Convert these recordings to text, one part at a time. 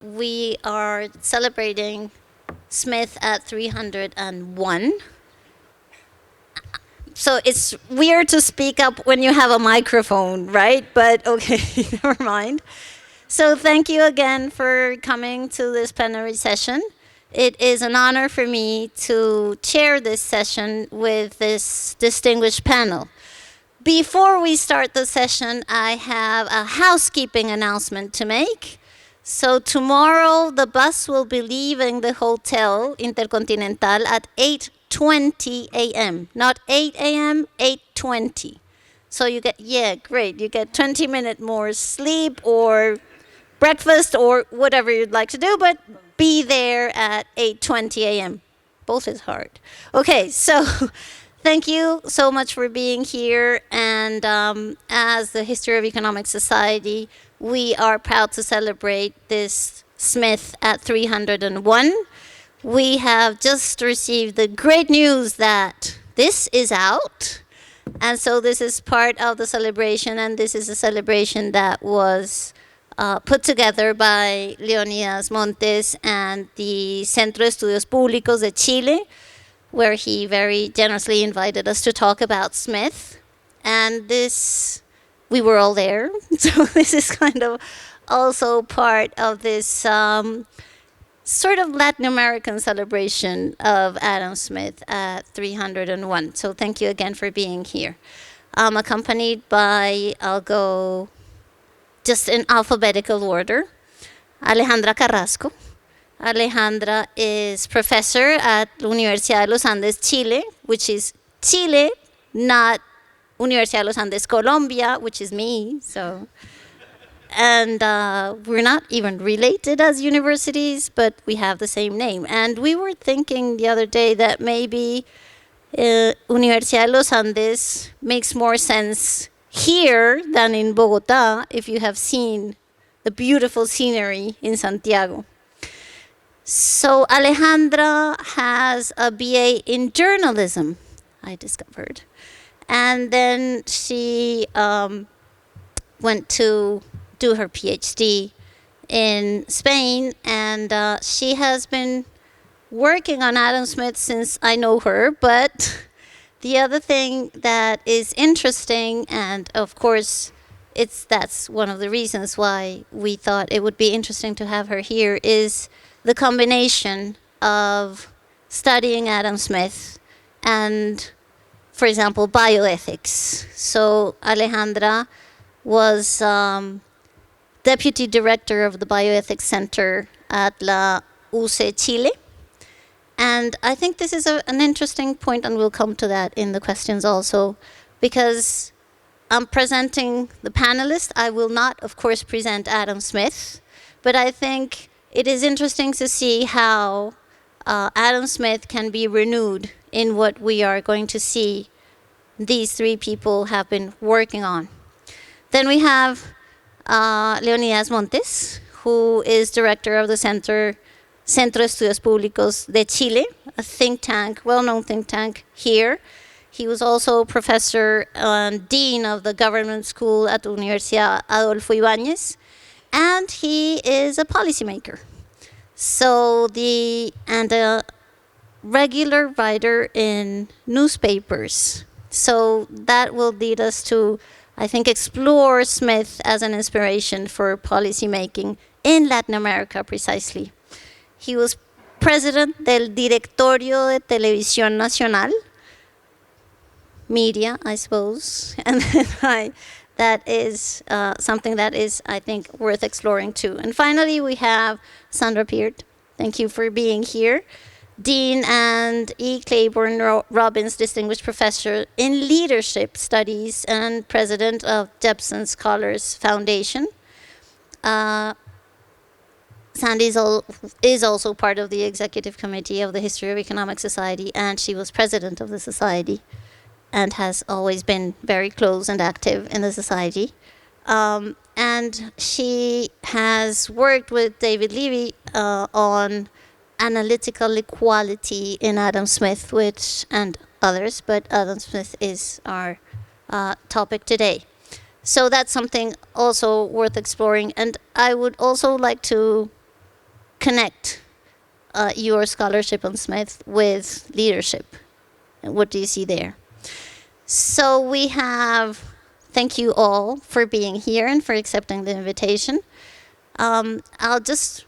We are celebrating Smith at 301. So it's weird to speak up when you have a microphone, right? But okay, never mind. So thank you again for coming to this plenary session. It is an honor for me to chair this session with this distinguished panel. Before we start the session, I have a housekeeping announcement to make. So tomorrow the bus will be leaving the Hotel Intercontinental at 8:20 a.m. Not 8 a.m., 8:20. So you get, yeah, great. You get 20-minute more sleep or breakfast or whatever you'd like to do, but be there at 8:20 a.m. Both is hard. Okay, so thank you so much for being here. And as the History of Economic Society, we are proud to celebrate this Smith at 301. We have just received the great news that this is out. And so this is part of the celebration, and this is a celebration that was put together by Leonidas, Montes, and the Centro Estudios Públicos de Chile, where he very generously invited us to talk about Smith. And this, we were all there. So this is kind of also part of this sort of Latin American celebration of Adam Smith at 301. So thank you again for being here. I'm accompanied by, I'll go just in alphabetical order, Alejandra Carrasco. Alejandra is professor at Universidad de los Andes, Chile, which is Chile, not Universidad de los Andes, Colombia, which is me. So, and we're not even related as universities, but we have the same name. And we were thinking the other day that maybe Universidad de los Andes makes more sense here than in Bogota if you have seen the beautiful scenery in Santiago. So Alejandra has a BA in journalism, I discovered. And then she went to do her PhD in Spain, and she has been working on Adam Smith since I know her. But the other thing that is interesting, and of course that's one of the reasons why we thought it would be interesting to have her here, is the combination of studying Adam Smith and, for example, bioethics. So Alejandra was deputy director of the Bioethics Center at la UC Chile. And I think this is an interesting point, and we'll come to that in the questions also, because I'm presenting the panelists. I will not, of course, present Adam Smith, but I think it is interesting to see how Adam Smith can be renewed in what we are going to see these three people have been working on. Then we have Leonidas Montes, who is director of the Centro Estudios Públicos de Chile, a think tank, well-known think tank here. He was also professor and dean of the government school at Universidad Adolfo Ibáñez, and he is a policymaker. So and a regular writer in newspapers. So that will lead us to, I think, explore Smith as an inspiration for policymaking in Latin America precisely. He was president del Directorio de Televisión Nacional, media, I suppose, and then that is something that is, I think, worth exploring too. And finally, we have Sandra Peart. Thank you for being here. Dean and E. Claiborne Robbins Distinguished Professor in Leadership Studies and President of Jepson Scholars Foundation. Sandy is also part of the Executive Committee of the History of Economic Society, and she was president of the society and has always been very close and active in the society. And she has worked with David Levy on analytical equality in Adam Smith, and others, but Adam Smith is our topic today. So that's something also worth exploring. And I would also like to connect your scholarship on Smith with leadership? What do you see there? So we have, thank you all for being here and for accepting the invitation. I'll just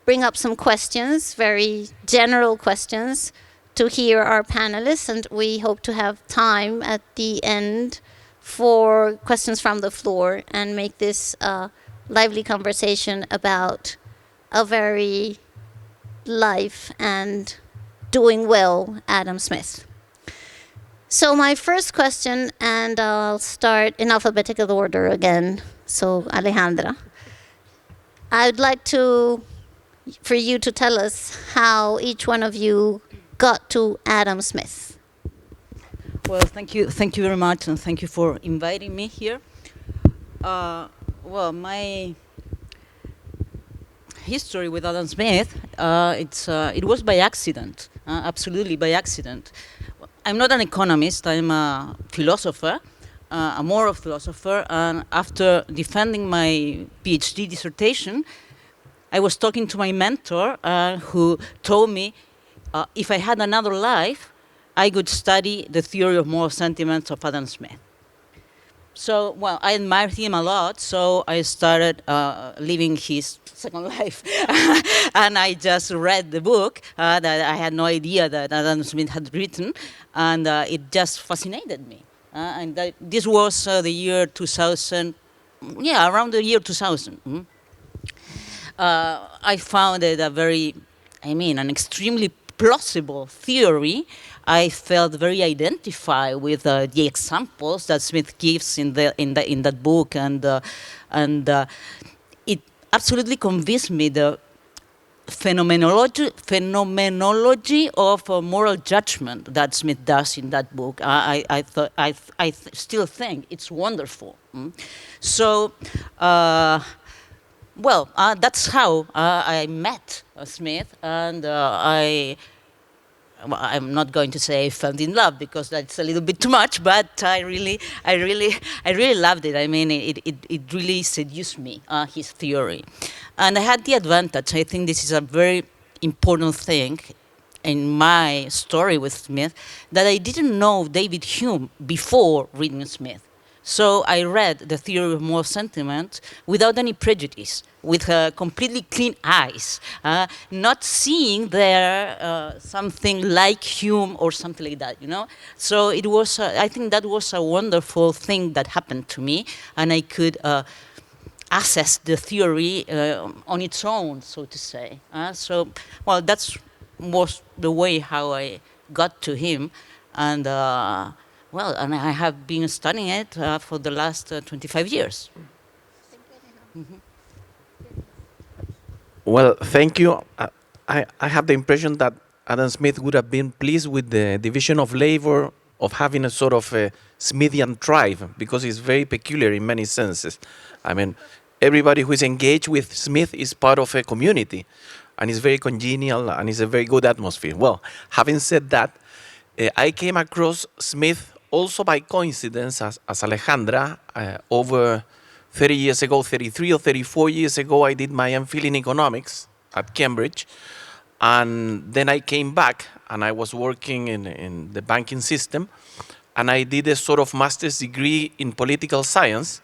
bring up some questions, very general questions, to hear our panelists, and we hope to have time at the end for questions from the floor and make this a lively conversation about a very life and doing well Adam Smith. So my first question, and I'll start in alphabetical order again. So Alejandra, I'd like for you to tell us how each one of you got to Adam Smith. Well, thank you very much, and thank you for inviting me here. Well, my history with Adam Smith, it was by accident, absolutely by accident. I'm not an economist, I'm a philosopher, a moral philosopher, and after defending my PhD dissertation, I was talking to my mentor who told me if I had another life, I could study the theory of moral sentiments of Adam Smith. So, well, I admired him a lot, so I started living his second life. And I just read the book that I had no idea that Adam Smith had written, and it just fascinated me. This was the year 2000, around the year 2000. Mm-hmm. I found it an extremely plausible theory. I felt very identified with the examples that Smith gives in that book, and it absolutely convinced me the phenomenology of moral judgment that Smith does in that book. I still think it's wonderful. So. That's how I met Smith, and I'm not going to say I fell in love because that's a little bit too much, but I really loved it. I mean, it really seduced me, his theory. And I had the advantage, I think this is a very important thing in my story with Smith, that I didn't know David Hume before reading Smith. So I read the theory of moral sentiment without any prejudice, with completely clean eyes, not seeing there something like Hume or something like that, you know. So it was, I think that was a wonderful thing that happened to me, and I could assess the theory on its own, so to say. That was the way how I got to him, and and I have been studying it for the last 25 years. Mm-hmm. Well, thank you. I have the impression that Adam Smith would have been pleased with the division of labor of having a sort of a Smithian tribe, because it's very peculiar in many senses. I mean, everybody who is engaged with Smith is part of a community, and it's very congenial, and it's a very good atmosphere. Well, having said that, I came across Smith also by coincidence as Alejandra. Over 30 years ago, 33 or 34 years ago, I did my MPhil in economics at Cambridge. And then I came back and I was working in the banking system. And I did a sort of master's degree in political science.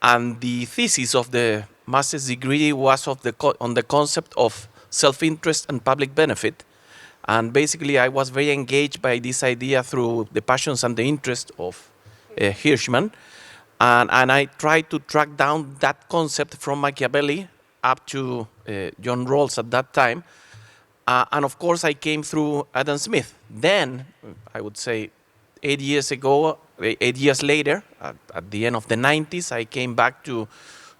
And the thesis of the master's degree was on the concept of self-interest and public benefit. And basically, I was very engaged by this idea through the passions and the interest of Hirschman. And I tried to track down that concept from Machiavelli up to John Rawls at that time. And of course, I came through Adam Smith. Then, I would say 8 years later, at the end of the 90s, I came back to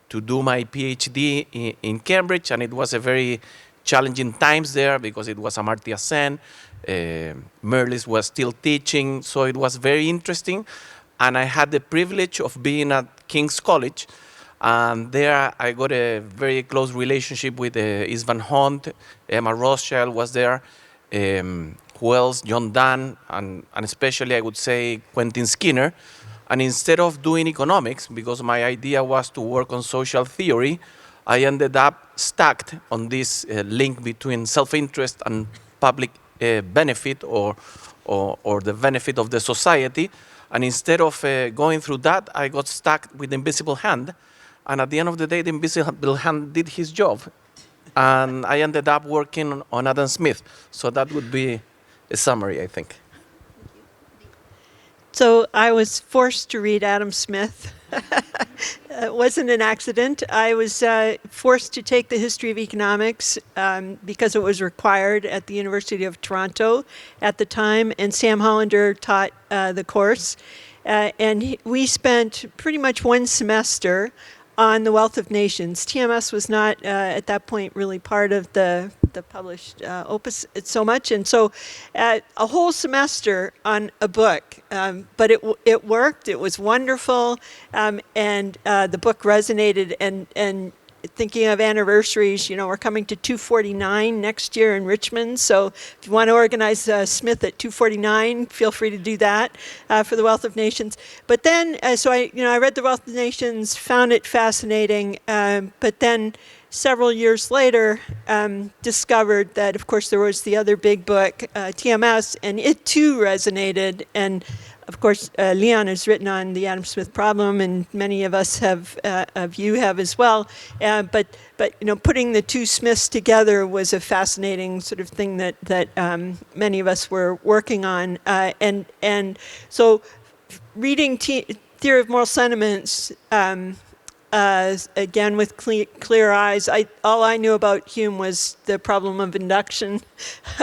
do my PhD in Cambridge. And it was a very challenging times there because it was Amartya Sen, Merlis was still teaching, so it was very interesting. And I had the privilege of being at King's College, and there I got a very close relationship with Isvan Hunt, Emma Rothschild was there, who else, John Donne, and especially I would say Quentin Skinner. And instead of doing economics, because my idea was to work on social theory, I ended up stuck on this link between self-interest and public benefit or the benefit of the society. And instead of going through that, I got stuck with the invisible hand. And at the end of the day, the invisible hand did his job. And I ended up working on Adam Smith. So that would be a summary, I think. So I was forced to read Adam Smith. It wasn't an accident. I was forced to take the history of economics because it was required at the University of Toronto at the time, and Sam Hollander taught the course. We spent pretty much one semester on the Wealth of Nations. TMS was not at that point really part of the published opus so much, and so a whole semester on a book, but it worked. It was wonderful, and the book resonated. And thinking of anniversaries, we're coming to 249 next year in Richmond. So if you want to organize Smith at 249, feel free to do that for the Wealth of Nations. But then, so I read the Wealth of Nations, found it fascinating. But then several years later, discovered that, of course, there was the other big book, TMS, and it too resonated. And of course, Leon has written on the Adam Smith problem, and many of us have as well. But putting the two Smiths together was a fascinating sort of thing that many of us were working on. And so, reading Theory of Moral Sentiments. Again, with clear eyes. All I knew about Hume was the problem of induction,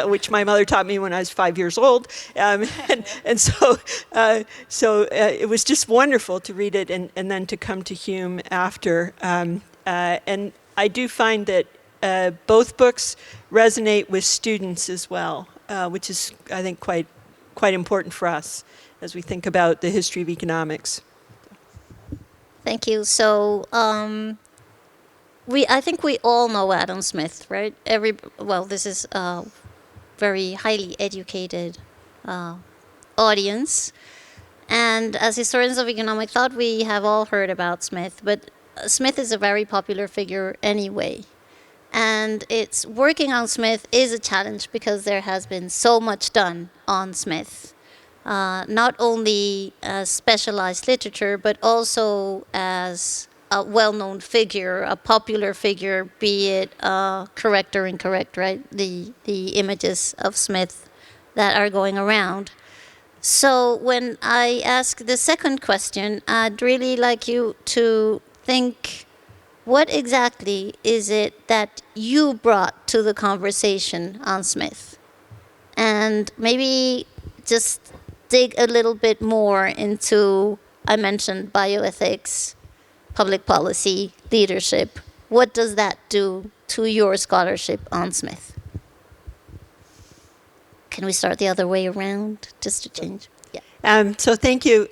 which my mother taught me when I was 5 years old. So it was just wonderful to read it and then to come to Hume after. And I do find that both books resonate with students as well, which is, I think, quite important for us as we think about the history of economics. Thank you. So, I think we all know Adam Smith, right? This is a very highly educated audience, and as historians of economic thought, we have all heard about Smith. But Smith is a very popular figure anyway, and it's working on Smith is a challenge because there has been so much done on Smith. Not only as specialized literature, but also as a well-known figure, a popular figure, be it correct or incorrect, right? The images of Smith that are going around. So when I ask the second question, I'd really like you to think, what exactly is it that you brought to the conversation on Smith? And maybe just dig a little bit more into, I mentioned bioethics, public policy, leadership. What does that do to your scholarship on Smith? Can we start the other way around, just to change? Yeah. So thank you.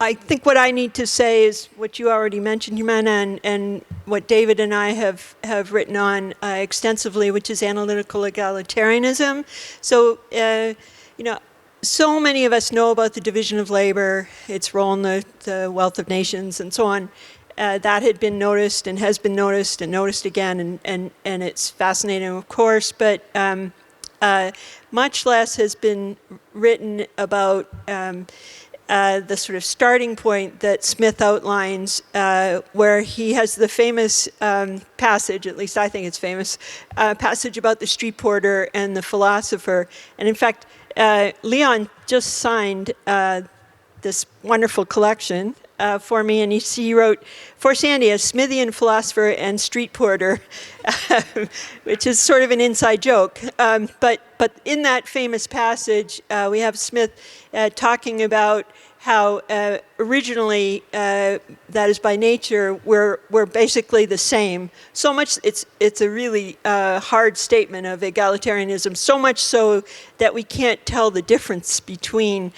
I think what I need to say is what you already mentioned, Jimena, and what David and I have written on extensively, which is analytical egalitarianism. So, so many of us know about the division of labor, its role in the wealth of nations, and so on. That had been noticed and has been noticed and noticed again, and it's fascinating, of course, but much less has been written about the sort of starting point that Smith outlines, where he has the famous passage, at least I think it's famous, passage about the street porter and the philosopher. And in fact, Leon just signed this wonderful collection for me, and he wrote, "For Sandy, a Smithian philosopher and street porter," which is sort of an inside joke. But in that famous passage, we have Smith talking about how originally, that is by nature, we're basically the same. So much, it's a really hard statement of egalitarianism, so much so that we can't tell the difference between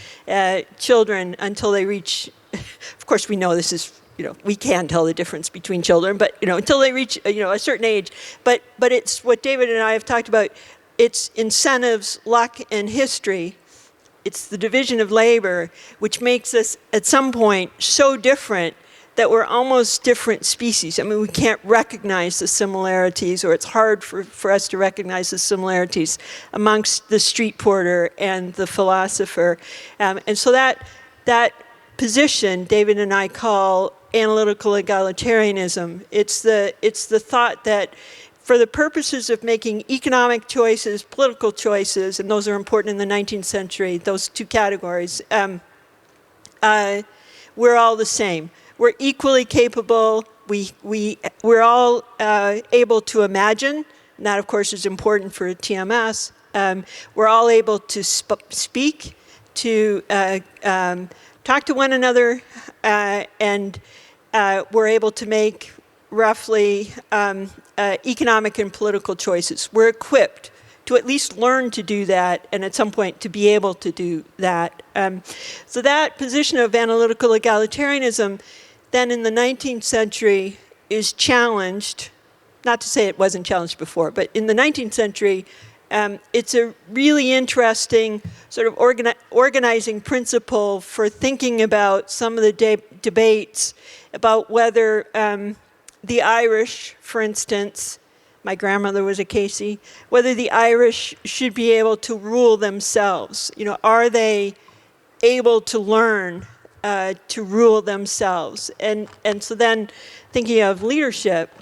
children until they reach, of course we know this is, we can tell the difference between children, but until they reach a certain age. But it's what David and I have talked about. It's incentives, luck, and history. It's the division of labor, which makes us, at some point, so different that we're almost different species. I mean, we can't recognize the similarities, or it's hard for us to recognize the similarities amongst the street porter and the philosopher. And so that position, David and I call analytical egalitarianism. It's the thought that for the purposes of making economic choices, political choices, and those are important in the 19th century, those two categories, we're all the same. We're equally capable. We're all able to imagine, and that, of course, is important for TMS. We're all able to speak, to talk to one another, and we're able to make roughly economic and political choices. We're equipped to at least learn to do that, and at some point to be able to do that. So that position of analytical egalitarianism then in the 19th century is challenged, not to say it wasn't challenged before, but in the 19th century, it's a really interesting sort of organizing principle for thinking about some of the debates about whether the Irish, for instance, my grandmother was a Casey, whether the Irish should be able to rule themselves. You know, are they able to learn to rule themselves? And so then thinking of leadership,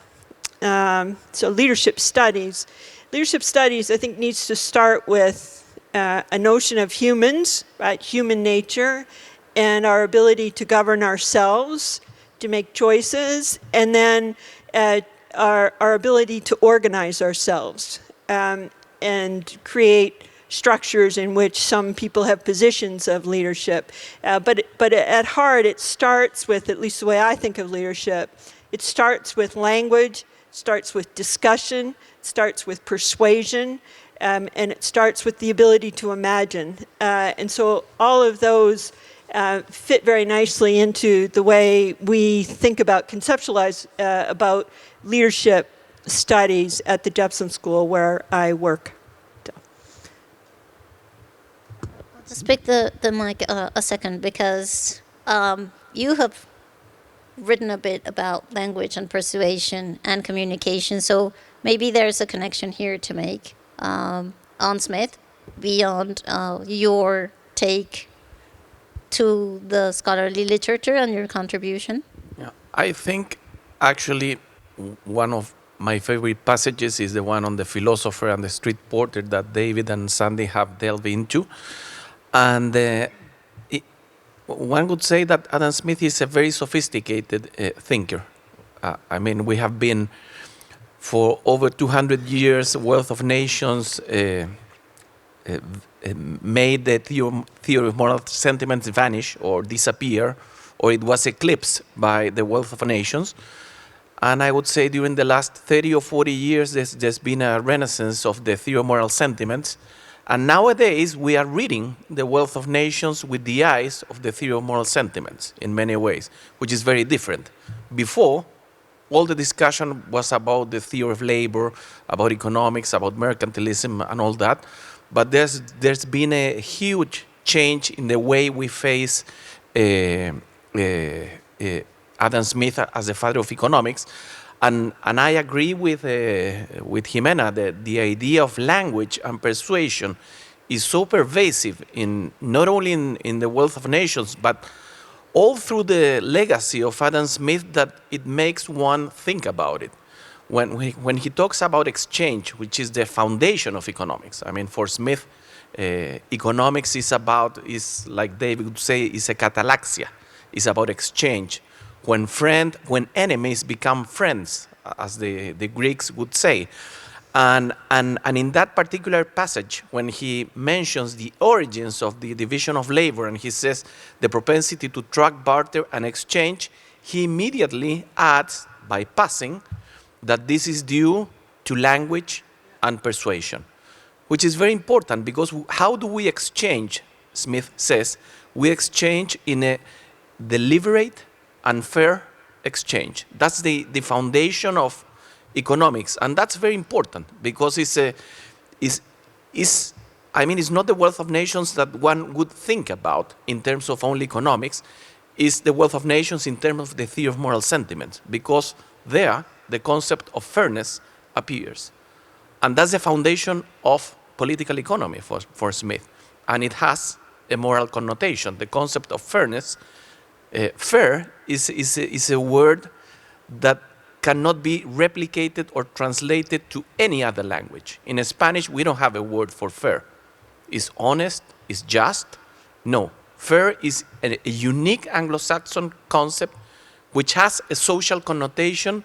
so leadership studies, I think, needs to start with a notion of humans, right? Human nature, and our ability to govern ourselves, to make choices, and then our ability to organize ourselves and create structures in which some people have positions of leadership. But at heart, it starts with, at least the way I think of leadership, it starts with language, starts with discussion, starts with persuasion, and it starts with the ability to imagine. And so all of those fit very nicely into the way we think about, conceptualize about leadership studies at the Jepson School where I work. Just pick the mic a second, because you have written a bit about language and persuasion and communication, so maybe there's a connection here to make on Smith beyond your take to the scholarly literature and your contribution. Yeah, I think actually one of my favorite passages is the one on the philosopher and the street porter that David and Sandy have delved into. And one would say that Adam Smith is a very sophisticated thinker. I mean, we have been, for over 200 years, Wealth of Nations made the theory of moral sentiments vanish or disappear, or it was eclipsed by the Wealth of Nations. And I would say during the last 30 or 40 years, there's been a renaissance of the theory of moral sentiments. And nowadays, we are reading the Wealth of Nations with the eyes of the theory of moral sentiments in many ways, which is very different. Before, all the discussion was about the theory of labor, about economics, about mercantilism, and all that. But there's been a huge change in the way we face Adam Smith as the father of economics. And I agree with Jimena that the idea of language and persuasion is so pervasive in not only in the Wealth of Nations, but all through the legacy of Adam Smith, that it makes one think about it. When he talks about exchange, which is the foundation of economics, I mean, for Smith, economics is like David would say, is a catalaxia. It's about exchange. When enemies become friends, as the Greeks would say. And in that particular passage, when he mentions the origins of the division of labor, and he says the propensity to track, barter, and exchange, he immediately adds, by passing, that this is due to language and persuasion, which is very important, because how do we exchange? Smith says, we exchange in a deliberate and fair exchange. That's the foundation of economics, and that's very important, because it's not the Wealth of Nations that one would think about in terms of only economics. is The Wealth of Nations in terms of the theory of moral sentiments, because there the concept of fairness appears. And that's the foundation of political economy for Smith. And it has a moral connotation. The concept of fairness, fair is a word that cannot be replicated or translated to any other language. In Spanish, we don't have a word for fair. Is honest? Is just? No. Fair is a unique Anglo-Saxon concept which has a social connotation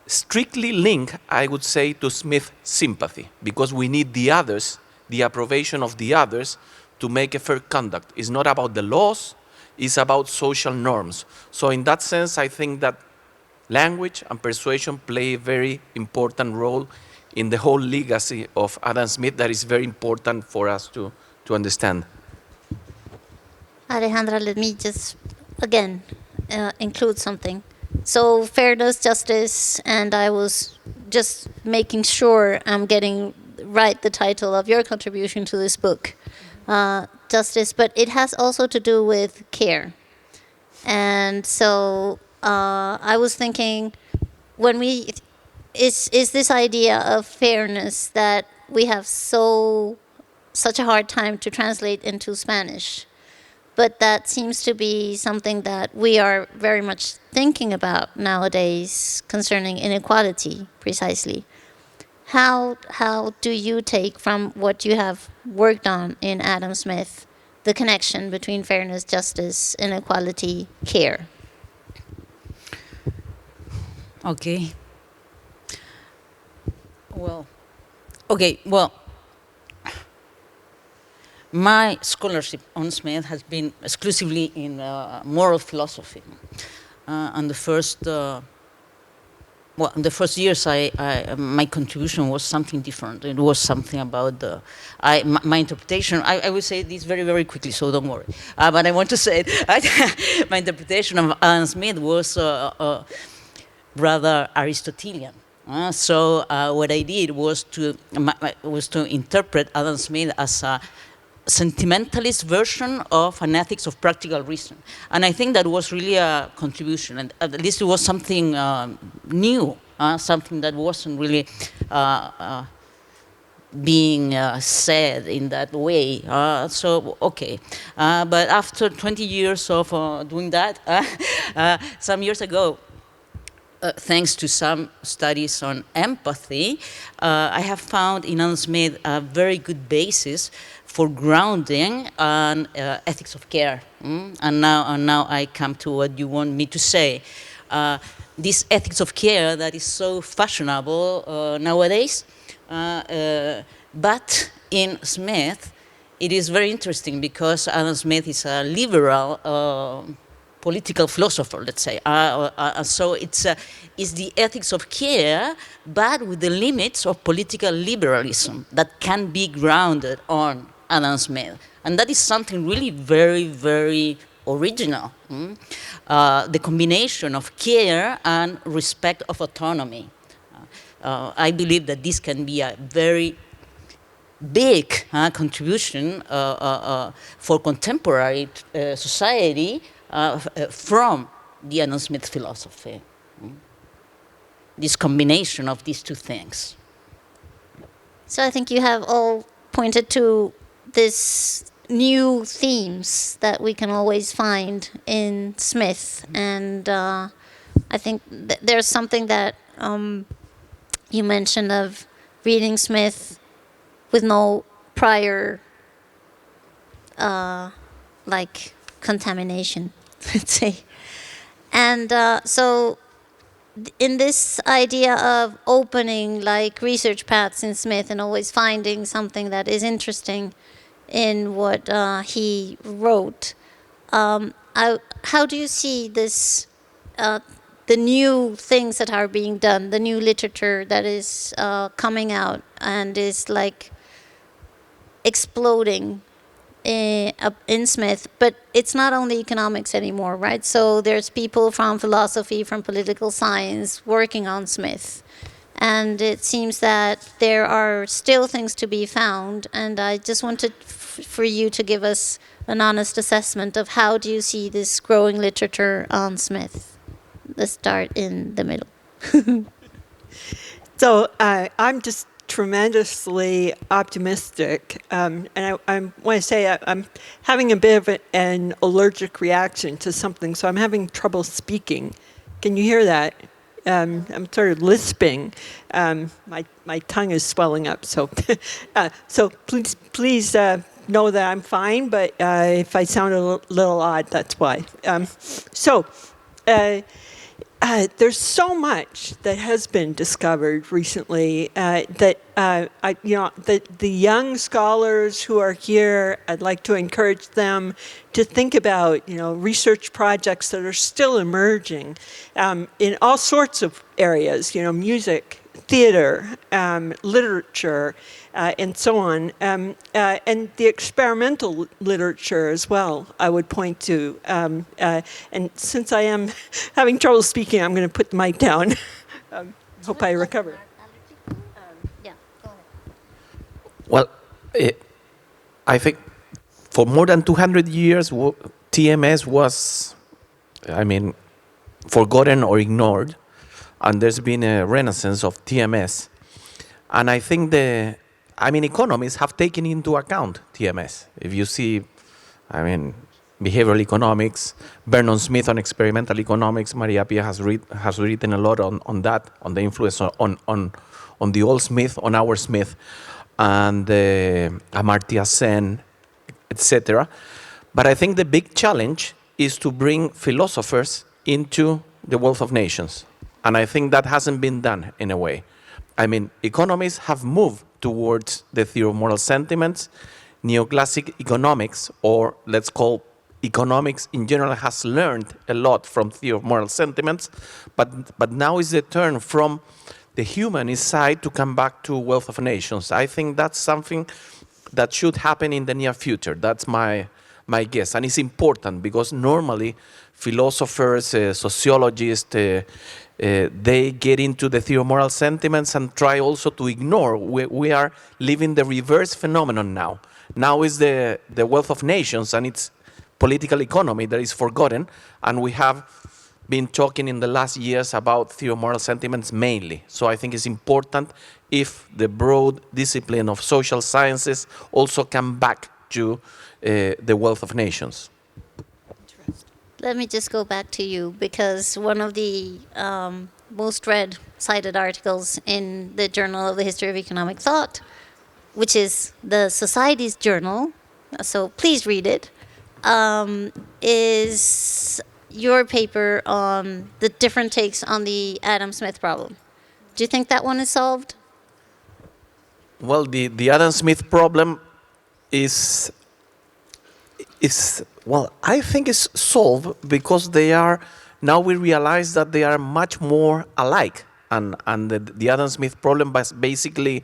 strictly linked, I would say, to Smith's sympathy, because we need the others, the approbation of the others, to make a fair conduct. It's not about the laws, it's about social norms. So in that sense, I think that language and persuasion play a very important role in the whole legacy of Adam Smith that is very important for us to understand. Alejandra, let me just, again, include something. So fairness, justice, and I was just making sure I'm getting right the title of your contribution to this book, justice, but it has also to do with care. And so I was thinking, when is this idea of fairness that we have such a hard time to translate into Spanish, but that seems to be something that we are very much thinking about nowadays concerning inequality, precisely. How do you take from what you have worked on in Adam Smith the connection between fairness, justice, inequality, care? Okay. Well, my scholarship on Smith has been exclusively in moral philosophy. And the first years, my contribution was something different. It was something about my interpretation. I will say this very, very quickly, so don't worry. But I want to say it. My interpretation of Adam Smith was rather Aristotelian. So what I did was to interpret Adam Smith as a sentimentalist version of an ethics of practical reason. And I think that was really a contribution, and at least it was something new, something that wasn't really being said in that way. But after 20 years of doing that, some years ago, thanks to some studies on empathy, I have found in Adam Smith a very good basis for grounding on ethics of care. And now I come to what you want me to say. This ethics of care that is so fashionable nowadays, but in Smith, it is very interesting because Adam Smith is a liberal political philosopher, let's say. So it's the ethics of care, but with the limits of political liberalism that can be grounded on Adam Smith. And that is something really very, very original. The combination of care and respect of autonomy. I believe that this can be a very big contribution for contemporary society from the Adam Smith philosophy. This combination of these two things. So I think you have all pointed to this new themes that we can always find in Smith, and I think there's something that you mentioned of reading Smith with no prior contamination, let's say. And so in this idea of opening research paths in Smith and always finding something that is interesting in what he wrote, how do you see this, the new things that are being done, the new literature that is coming out and is exploding in Smith? But it's not only economics anymore, right? So there's people from philosophy, from political science working on Smith. And it seems that there are still things to be found. And I just wanted for you to give us an honest assessment of how do you see this growing literature on Smith. Let's start in the middle. So I'm just tremendously optimistic, and I want to say I'm having a bit of an allergic reaction to something, so I'm having trouble speaking. Can you hear that? I'm sort of lisping. My tongue is swelling up, so so please know that I'm fine. But if I sound a little odd, that's why. So. There's so much that has been discovered recently that the young scholars who are here, I'd like to encourage them to think about research projects that are still emerging in all sorts of areas, music, theater, literature, and so on, and the experimental literature as well, I would point to. And since I am having trouble speaking, I'm going to put the mic down. Hope I recover. Yeah, go ahead. Well, I think for more than 200 years, TMS was, forgotten or ignored, and there's been a renaissance of TMS. And I think economists have taken into account TMS. If you see, behavioral economics, Vernon Smith on experimental economics, Maria Pia has written a lot on that, on the influence on the old Smith, on our Smith, and Amartya Sen, etc. But I think the big challenge is to bring philosophers into the wealth of nations. And I think that hasn't been done in a way. Economists have moved towards the theory of moral sentiments. Neoclassic economics, or let's call economics in general, has learned a lot from theory of moral sentiments, but now is the turn from the humanist side to come back to wealth of nations. I think that's something that should happen in the near future. That's my guess. And it's important because normally philosophers, sociologists, they get into the theory of moral sentiments and try also to ignore. We are living the reverse phenomenon now. Now is the wealth of nations and it's political economy that is forgotten. And we have been talking in the last years about theory of moral sentiments mainly. So I think it's important if the broad discipline of social sciences also come back to the wealth of nations. Let me just go back to you, because one of the most read cited articles in the Journal of the History of Economic Thought, which is the Society's journal, so please read it, is your paper on the different takes on the Adam Smith problem. Do you think that one is solved? Well, the Adam Smith problem is I think it's solved because now we realize that they are much more alike. And the Adam Smith problem was basically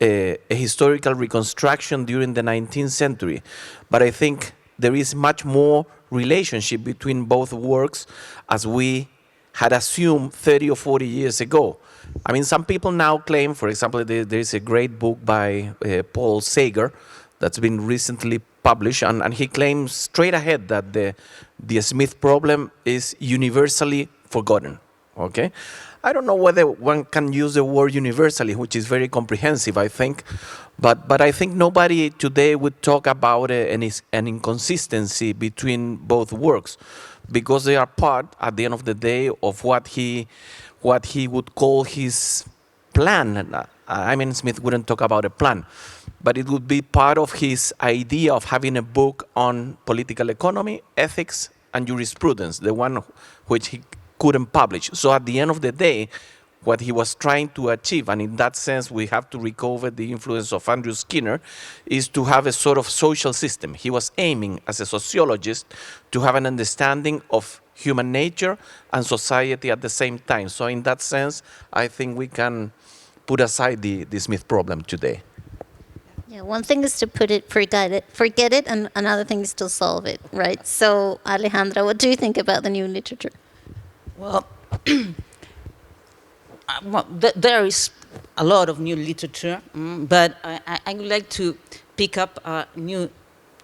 a historical reconstruction during the 19th century. But I think there is much more relationship between both works as we had assumed 30 or 40 years ago. Some people now claim, for example, there is a great book by Paul Sager that's been recently published, and he claims straight ahead that the Smith problem is universally forgotten. Okay, I don't know whether one can use the word universally, which is very comprehensive, I think, but I think nobody today would talk about an inconsistency between both works, because they are part, at the end of the day, of what he would call his plan. Smith wouldn't talk about a plan, but it would be part of his idea of having a book on political economy, ethics, and jurisprudence, the one which he couldn't publish. So at the end of the day, what he was trying to achieve, and in that sense we have to recover the influence of Andrew Skinner, is to have a sort of social system. He was aiming, as a sociologist, to have an understanding of human nature and society at the same time. So in that sense, I think we can put aside the Smith problem today. Yeah, one thing is to forget it, and another thing is to solve it, right? So, Alejandra, what do you think about the new literature? Well, there is a lot of new literature, but I would like to pick up a new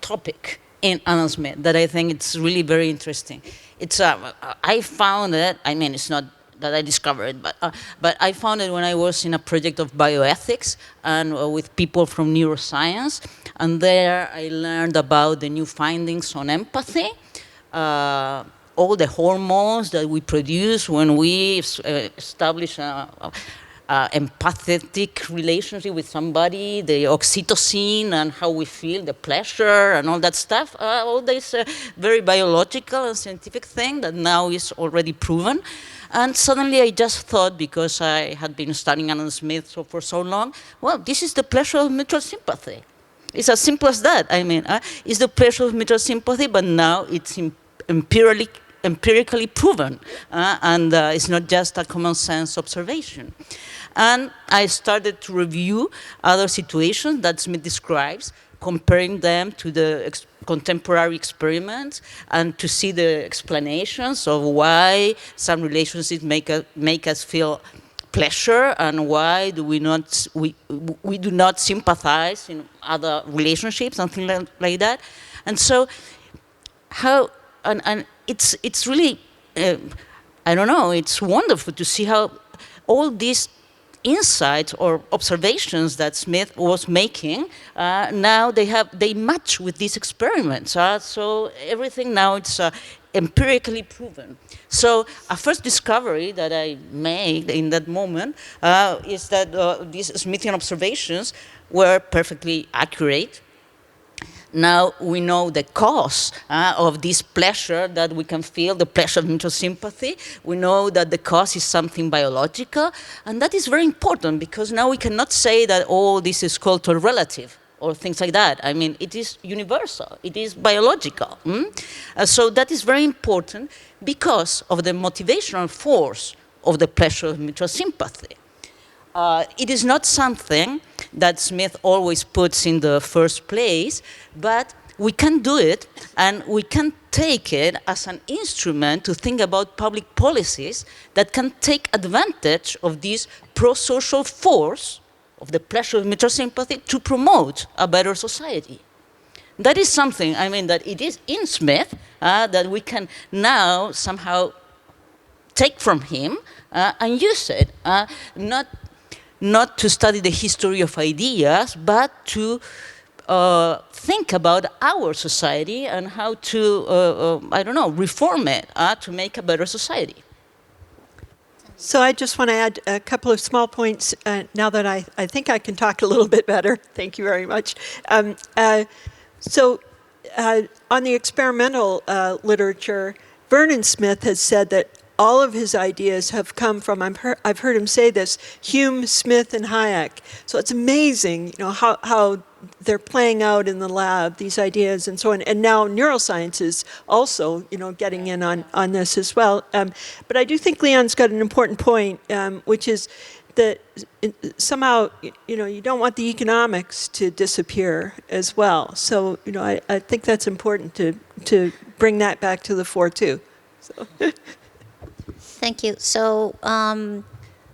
topic in Adam Smith that I think it's really very interesting. It's I found it. I mean, it's not that I discovered it, but I found it when I was in a project of bioethics and with people from neuroscience, and there I learned about the new findings on empathy. All the hormones that we produce when we establish empathetic relationship with somebody, the oxytocin and how we feel, the pleasure and all that stuff, all this very biological and scientific thing that now is already proven. And suddenly I just thought, because I had been studying Adam Smith for so long, well, this is the pleasure of mutual sympathy. It's as simple as that. I mean, it's the pleasure of mutual sympathy, but now it's empirically proven, and it's not just a common sense observation. And I started to review other situations that Smith describes, comparing them to the contemporary experiments, and to see the explanations of why some relationships make us feel pleasure, and why do we do not sympathize in other relationships, something like that. And so and it's really, I don't know, it's wonderful to see how all these insights or observations that Smith was making, now they match with these experiments. So everything now it's empirically proven. So a first discovery that I made in that moment is that these Smithian observations were perfectly accurate. Now we know the cause of this pleasure that we can feel, the pleasure of mutual sympathy. We know that the cause is something biological, and that is very important, because now we cannot say that, oh, this is cultural relative or things like that. I mean, it is universal, it is biological. So that is very important because of the motivational force of the pleasure of mutual sympathy. It is not something that Smith always puts in the first place, but we can do it, and we can take it as an instrument to think about public policies that can take advantage of this pro-social force of the pleasure of mutual sympathy to promote a better society. That is something, I mean, that it is in Smith that we can now somehow take from him and use it, not to study the history of ideas, but to think about our society and how to, I don't know, reform it to make a better society. So I just want to add a couple of small points now that I think I can talk a little bit better. Thank you very much. So on the experimental literature, Vernon Smith has said that all of his ideas have come from, I've heard him say this, Hume, Smith, and Hayek. So it's amazing, how they're playing out in the lab, these ideas and so on. And now neuroscience is also, getting in on this as well. But I do think Leon's got an important point, which is that somehow, you don't want the economics to disappear as well. So, I think that's important to bring that back to the fore too. So. Thank you. So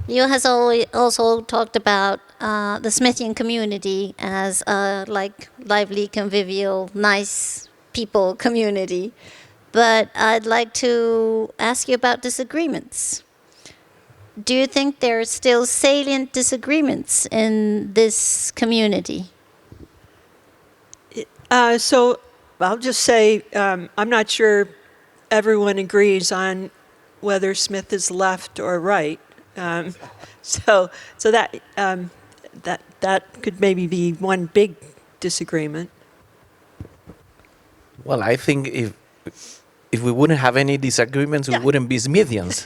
Leo has also talked about the Smithian community as a lively, convivial, nice people community. But I'd like to ask you about disagreements. Do you think there are still salient disagreements in this community? So I'll just say I'm not sure everyone agrees on whether Smith is left or right. So that could maybe be one big disagreement. Well, I think if we wouldn't have any disagreements, we wouldn't be Smithians.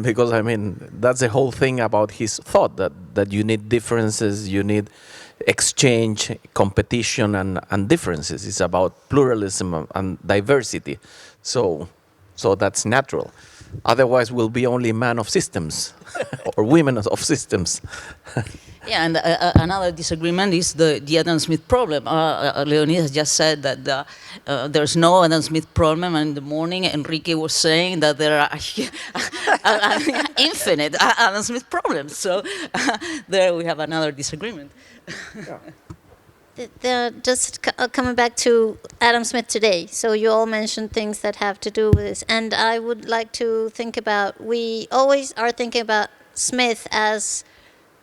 Because, I mean, that's the whole thing about his thought, that you need differences, you need exchange, competition, and differences. It's about pluralism and diversity. So that's natural. Otherwise, we'll be only men of systems or women of systems. Yeah, and another disagreement is the Adam Smith problem. Leonidas just said that there's no Adam Smith problem, and in the morning Enrique was saying that there are infinite Adam Smith problems. So there we have another disagreement. Coming back to Adam Smith today, so you all mentioned things that have to do with this, and I would like to think about, we always are thinking about Smith as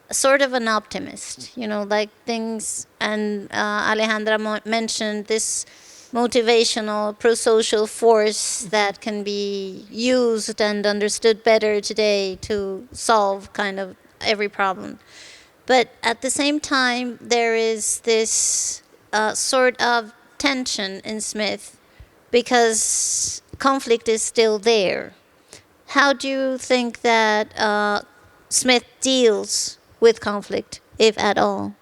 sort of an optimist, like things, and Alejandra mentioned this motivational pro-social force that can be used and understood better today to solve kind of every problem. But at the same time, there is this sort of tension in Smith because conflict is still there. How do you think that Smith deals with conflict, if at all?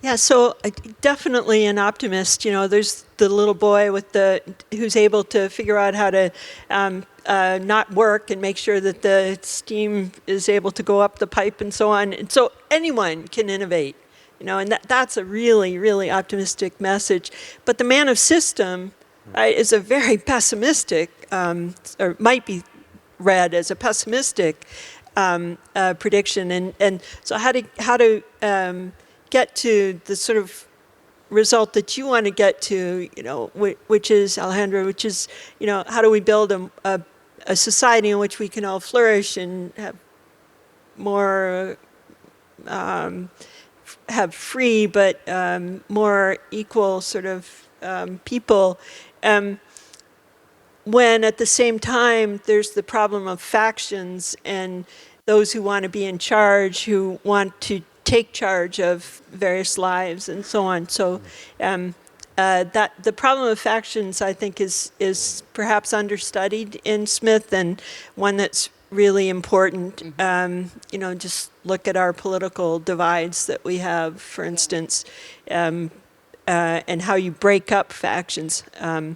Yeah, so definitely an optimist. There's the little boy who's able to figure out how to not work and make sure that the steam is able to go up the pipe and so on. And so anyone can innovate, and that's a really, really optimistic message. But the man of system is a very pessimistic, or might be read as a pessimistic prediction. And so how to get to the sort of result that you want to get to, which is, Alejandra, which is, how do we build a society in which we can all flourish and have more, have free but more equal sort of people, when at the same time there's the problem of factions and those who want to be in charge, who want to take charge of various lives and so on. So that the problem of factions, I think, is perhaps understudied in Smith, and one that's really important. Just look at our political divides that we have, for instance, and how you break up factions. I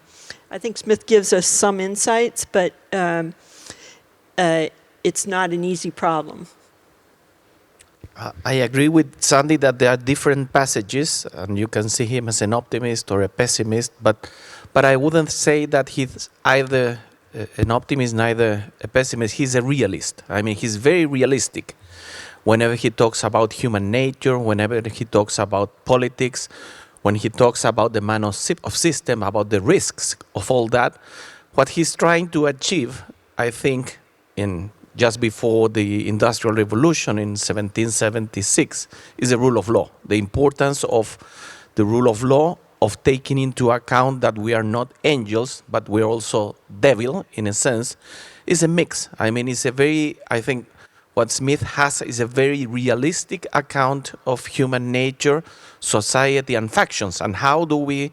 think Smith gives us some insights, but it's not an easy problem. I agree with Sandy that there are different passages, and you can see him as an optimist or a pessimist, but I wouldn't say that he's either an optimist, neither a pessimist. He's a realist. I mean, he's very realistic. Whenever he talks about human nature, whenever he talks about politics, when he talks about the man of system, about the risks of all that, what he's trying to achieve, I think, in just before the Industrial Revolution in 1776, is the rule of law. The importance of the rule of law, of taking into account that we are not angels, but we're also devil, in a sense, is a mix. I mean, it's a very, I think, what Smith has is a very realistic account of human nature, society, and factions, and how do we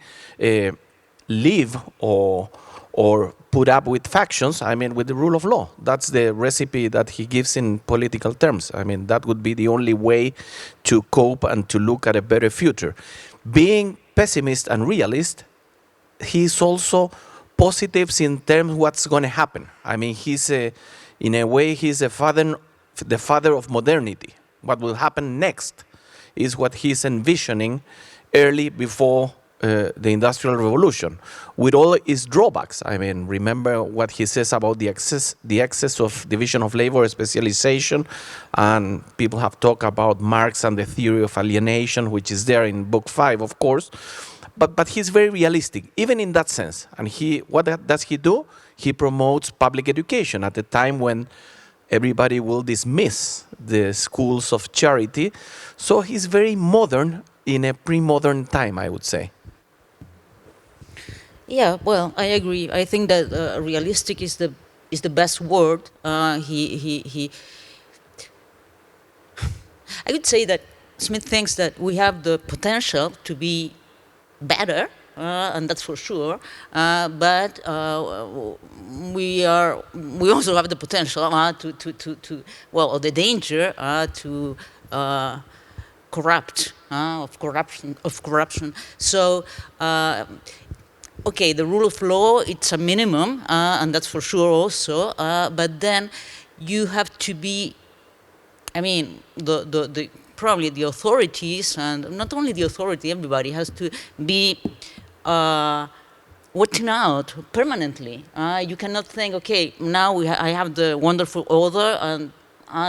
live or put up with factions, I mean, with the rule of law. That's the recipe that he gives in political terms. I mean, that would be the only way to cope and to look at a better future. Being pessimist and realist, he's also positive in terms of what's going to happen. I mean, in a way, he's the father of modernity. What will happen next is what he's envisioning early before the Industrial Revolution, with all its drawbacks. I mean, remember what he says about the excess of division of labor, specialization, and people have talked about Marx and the theory of alienation, which is there in Book 5, of course. But he's very realistic, even in that sense. And what does he do? He promotes public education at a time when everybody will dismiss the schools of charity. So he's very modern in a pre-modern time, I would say. Yeah, well, I agree. I think that realistic is the best word. I would say that Smith thinks that we have the potential to be better, and that's for sure. But we also have the potential or the danger to corrupt, of corruption. So. Okay, the rule of law, it's a minimum, and that's for sure also, but then you have to be, I mean, probably the authorities, and not only the authority, everybody has to be watching out permanently. You cannot think, okay, now I have the wonderful order, and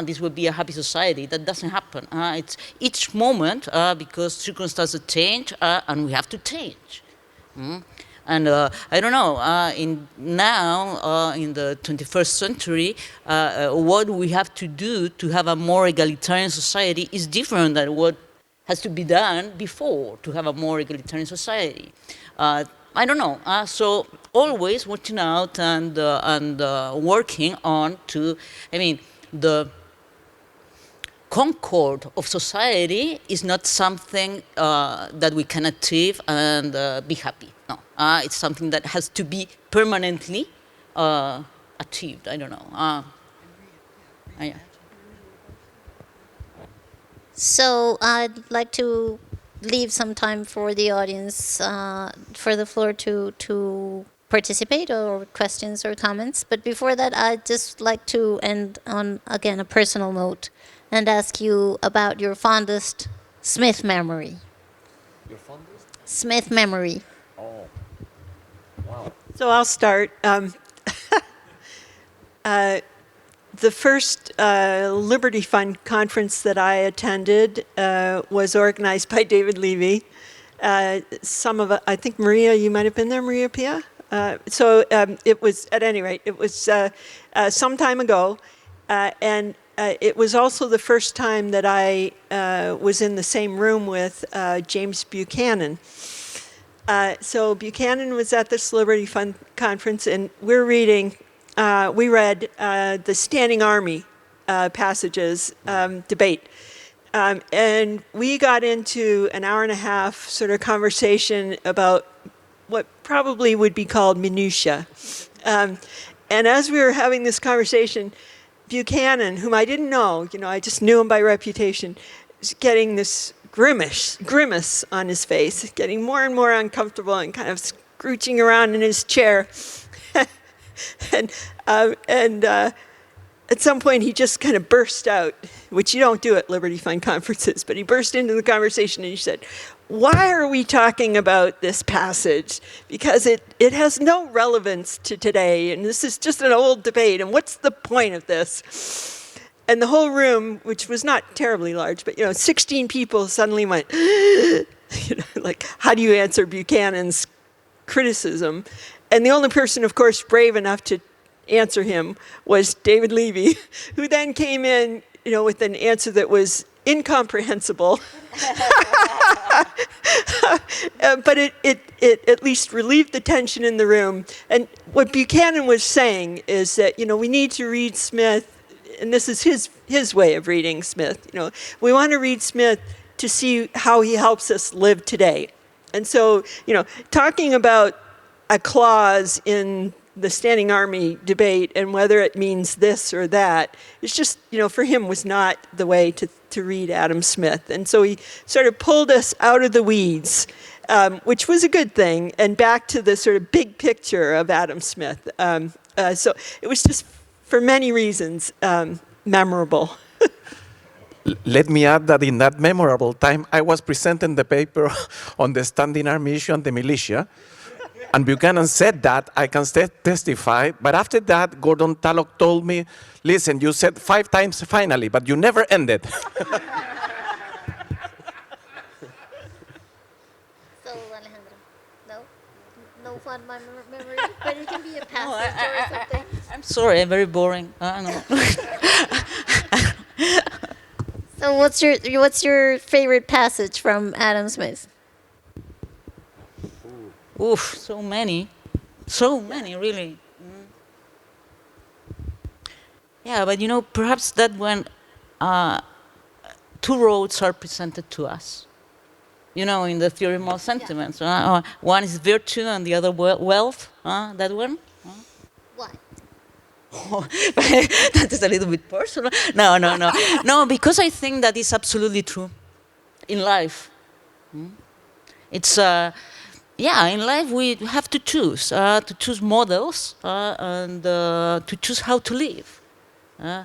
this would be a happy society. That doesn't happen. It's each moment, because circumstances change, and we have to change. And I don't know, in the 21st century, what we have to do to have a more egalitarian society is different than what has to be done before to have a more egalitarian society. I don't know. So always watching out and working on to, the concord of society is not something that we can achieve and be happy. No, it's something that has to be permanently achieved. I don't know. So I'd like to leave some time for the audience, for the floor to participate, or questions or comments. But before that, I'd just like to end on, again, a personal note and ask you about your fondest Smith memory. Your fondest? Smith memory. Oh, wow. So I'll start. The first Liberty Fund conference that I attended was organized by David Levy. I think Maria, you might have been there, Maria Pia? It was, at any rate, it was some time ago. And it was also the first time that I was in the same room with James Buchanan. So Buchanan was at this Liberty Fund conference, and we read the Standing Army passages debate. And we got into an hour and a half sort of conversation about what probably would be called minutia. And as we were having this conversation, Buchanan, whom I didn't know, I just knew him by reputation, is getting this grimace on his face, getting more and more uncomfortable and kind of scrooching around in his chair. and at some point he just kind of burst out, which you don't do at Liberty Fund conferences, but he burst into the conversation and he said, "Why are we talking about this passage? Because it has no relevance to today, and this is just an old debate, and what's the point of this?" And the whole room, which was not terribly large, but 16 people suddenly went, like, how do you answer Buchanan's criticism? And the only person, of course, brave enough to answer him was David Levy, who then came in, with an answer that was incomprehensible. But it at least relieved the tension in the room. And what Buchanan was saying is that, we need to read Smith, and this is his way of reading Smith. We want to read Smith to see how he helps us live today. And so, talking about a clause in the Standing Army debate and whether it means this or that, it's just, for him was not the way to read Adam Smith. And so he sort of pulled us out of the weeds, which was a good thing, and back to the sort of big picture of Adam Smith. So it was just, for many reasons, memorable. Let me add that in that memorable time, I was presenting the paper on the Standing Army issue and the militia. And Buchanan said that, I can testify, but after that, Gordon Tallock told me, listen, you said 5 times finally, but you never ended. So, Alejandra, no fun memory, but it can be a passage or something. I'm sorry, I'm very boring. No. So what's your favorite passage from Adam Smith? Oof, so many, really. Yeah, but perhaps that when 2 roads are presented to us, in the theorem of sentiments. One is virtue and the other wealth, that one. Why? Oh, that is a little bit personal. No, because I think that is absolutely true in life. It's in life we have to choose models and to choose how to live. I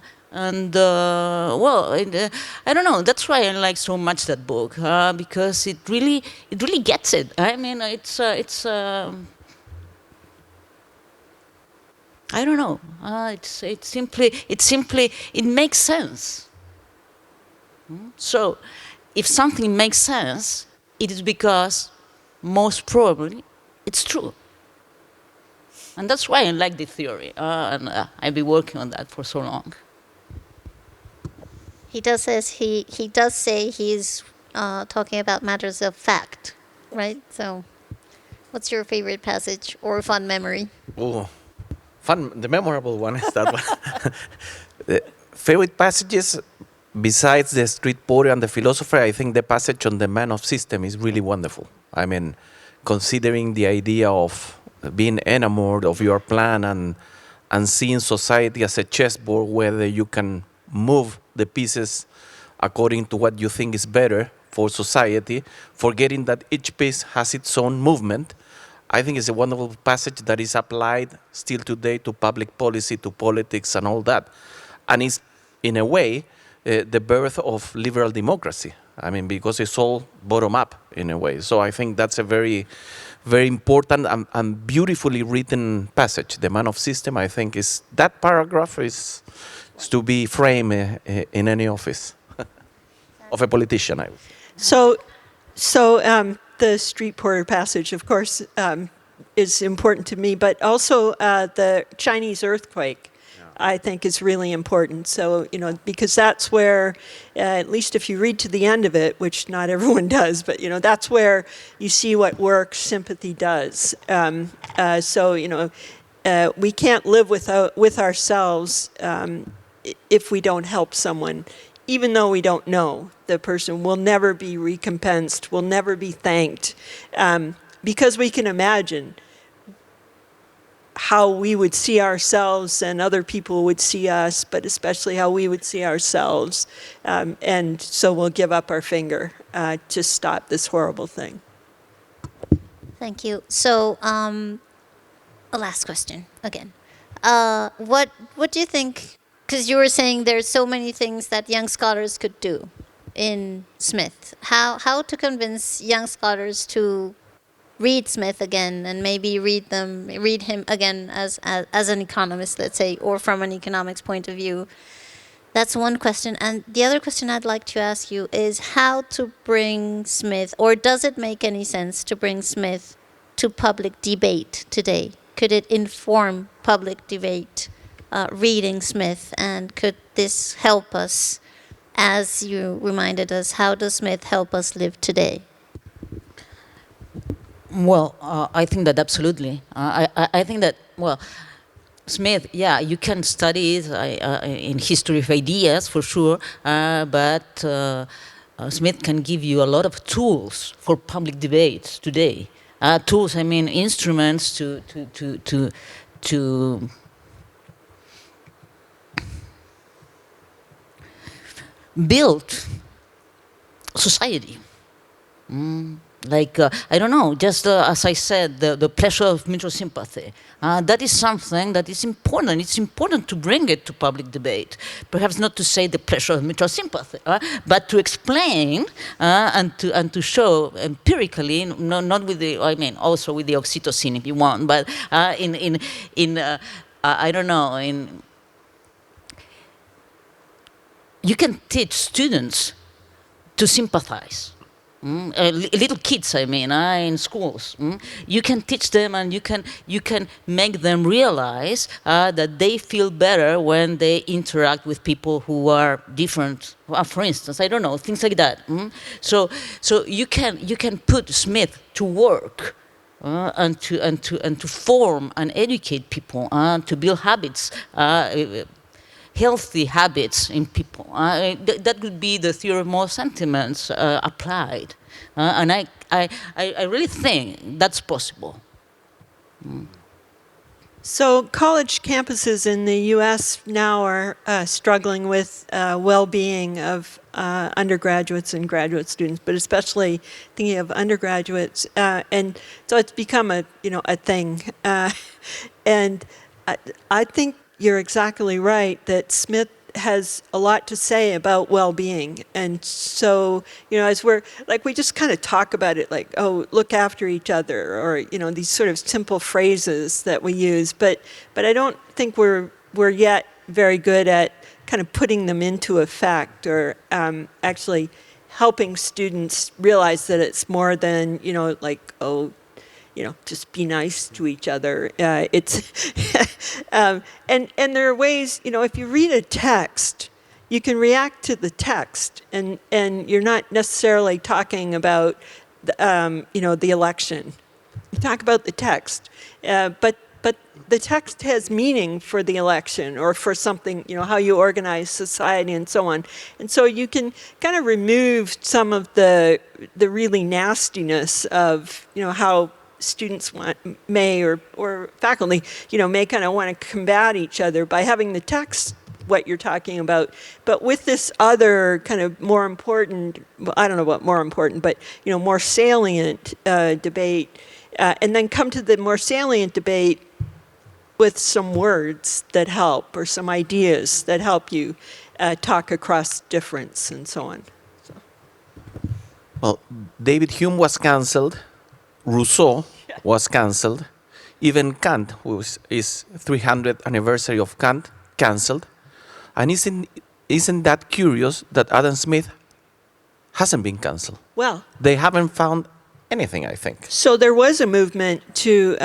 don't know. That's why I like so much that book because it really gets it. I mean, I don't know. It makes sense. So, if something makes sense, it is because most probably it's true. And that's why I like the theory, and I've been working on that for so long. He does says he does say he's talking about matters of fact, right? So, what's your favorite passage or fun memory? Oh, fun. The memorable one is that one. The favorite passages, besides the street poetry and the philosopher, I think the passage on the man of system is really wonderful. I mean, considering the idea of being enamored of your plan and seeing society as a chessboard where you can move the pieces according to what you think is better for society, forgetting that each piece has its own movement. I think it's a wonderful passage that is applied still today to public policy, to politics, and all that. And it's, in a way, the birth of liberal democracy. I mean, because it's all bottom up in a way. So I think that's a very, very important and beautifully written passage. The man of system, I think, is that paragraph is to be framed in any office of a politician, I would say. So the street porter passage, of course, is important to me, but also the Chinese earthquake, I think, is really important. So, because that's where, at least if you read to the end of it, which not everyone does, but, that's where you see what work sympathy does. We can't live with ourselves if we don't help someone, even though we don't know the person. Will never be recompensed, will never be thanked, because we can imagine how we would see ourselves and other people would see us, but especially how we would see ourselves. And so we'll give up our finger to stop this horrible thing. Thank you. So, a last question again. What do you think? Because you were saying there's so many things that young scholars could do in Smith. How to convince young scholars to read Smith again and maybe read him again as an economist, let's say, or from an economics point of view. That's one question. And the other question I'd like to ask you is how to bring Smith, or does it make any sense to bring Smith to public debate today? Could it inform public debate, reading Smith, and could this help us, as you reminded us, how does Smith help us live today? Well, I think that absolutely. I think that, well, Smith, yeah, you can study it in history of ideas for sure, but Smith can give you a lot of tools for public debates today. Tools, I mean, instruments to build society. Like, I don't know, just as I said, the pleasure of mutual sympathy. That is something that is important. It's important to bring it to public debate. Perhaps not to say the pleasure of mutual sympathy, but to explain and to show empirically, not with the, I mean, also with the oxytocin if you want, but I don't know, you can teach students to sympathize. Little kids, I mean, in schools. You can teach them, and you can make them realize that they feel better when they interact with people who are different. For instance, I don't know, things like that. So you can put Smith to work. And to form and educate people, to build habits, healthy habits in people. That would be the theory of moral sentiments applied. And I really think that's possible. So college campuses in the U.S. now are struggling with well-being of undergraduates and graduate students, but especially thinking of undergraduates. And so it's become a thing. And I think you're exactly right that Smith has a lot to say about well-being. And so, as we're, like, we just kind of talk about it like, oh, look after each other, or, these sort of simple phrases that we use. But I don't think we're yet very good at kind of putting them into effect, or actually helping students realize that it's more than, like, oh, just be nice to each other. It's and there are ways, if you read a text, you can react to the text, and you're not necessarily talking about, the election. You talk about the text, but the text has meaning for the election, or for something, how you organize society and so on. And so you can kind of remove some of the really nastiness of, how students may or faculty, may kind of want to combat each other by having the text what you're talking about, but with this other kind of more important, I don't know what more important, but more salient debate, and then come to the more salient debate with some words that help, or some ideas that help you talk across difference and so on. So. Well, David Hume was cancelled. Rousseau was cancelled. Even Kant, who is 300th anniversary of Kant, cancelled. And isn't that curious that Adam Smith hasn't been cancelled? Well, they haven't found anything, I think. So there was a movement to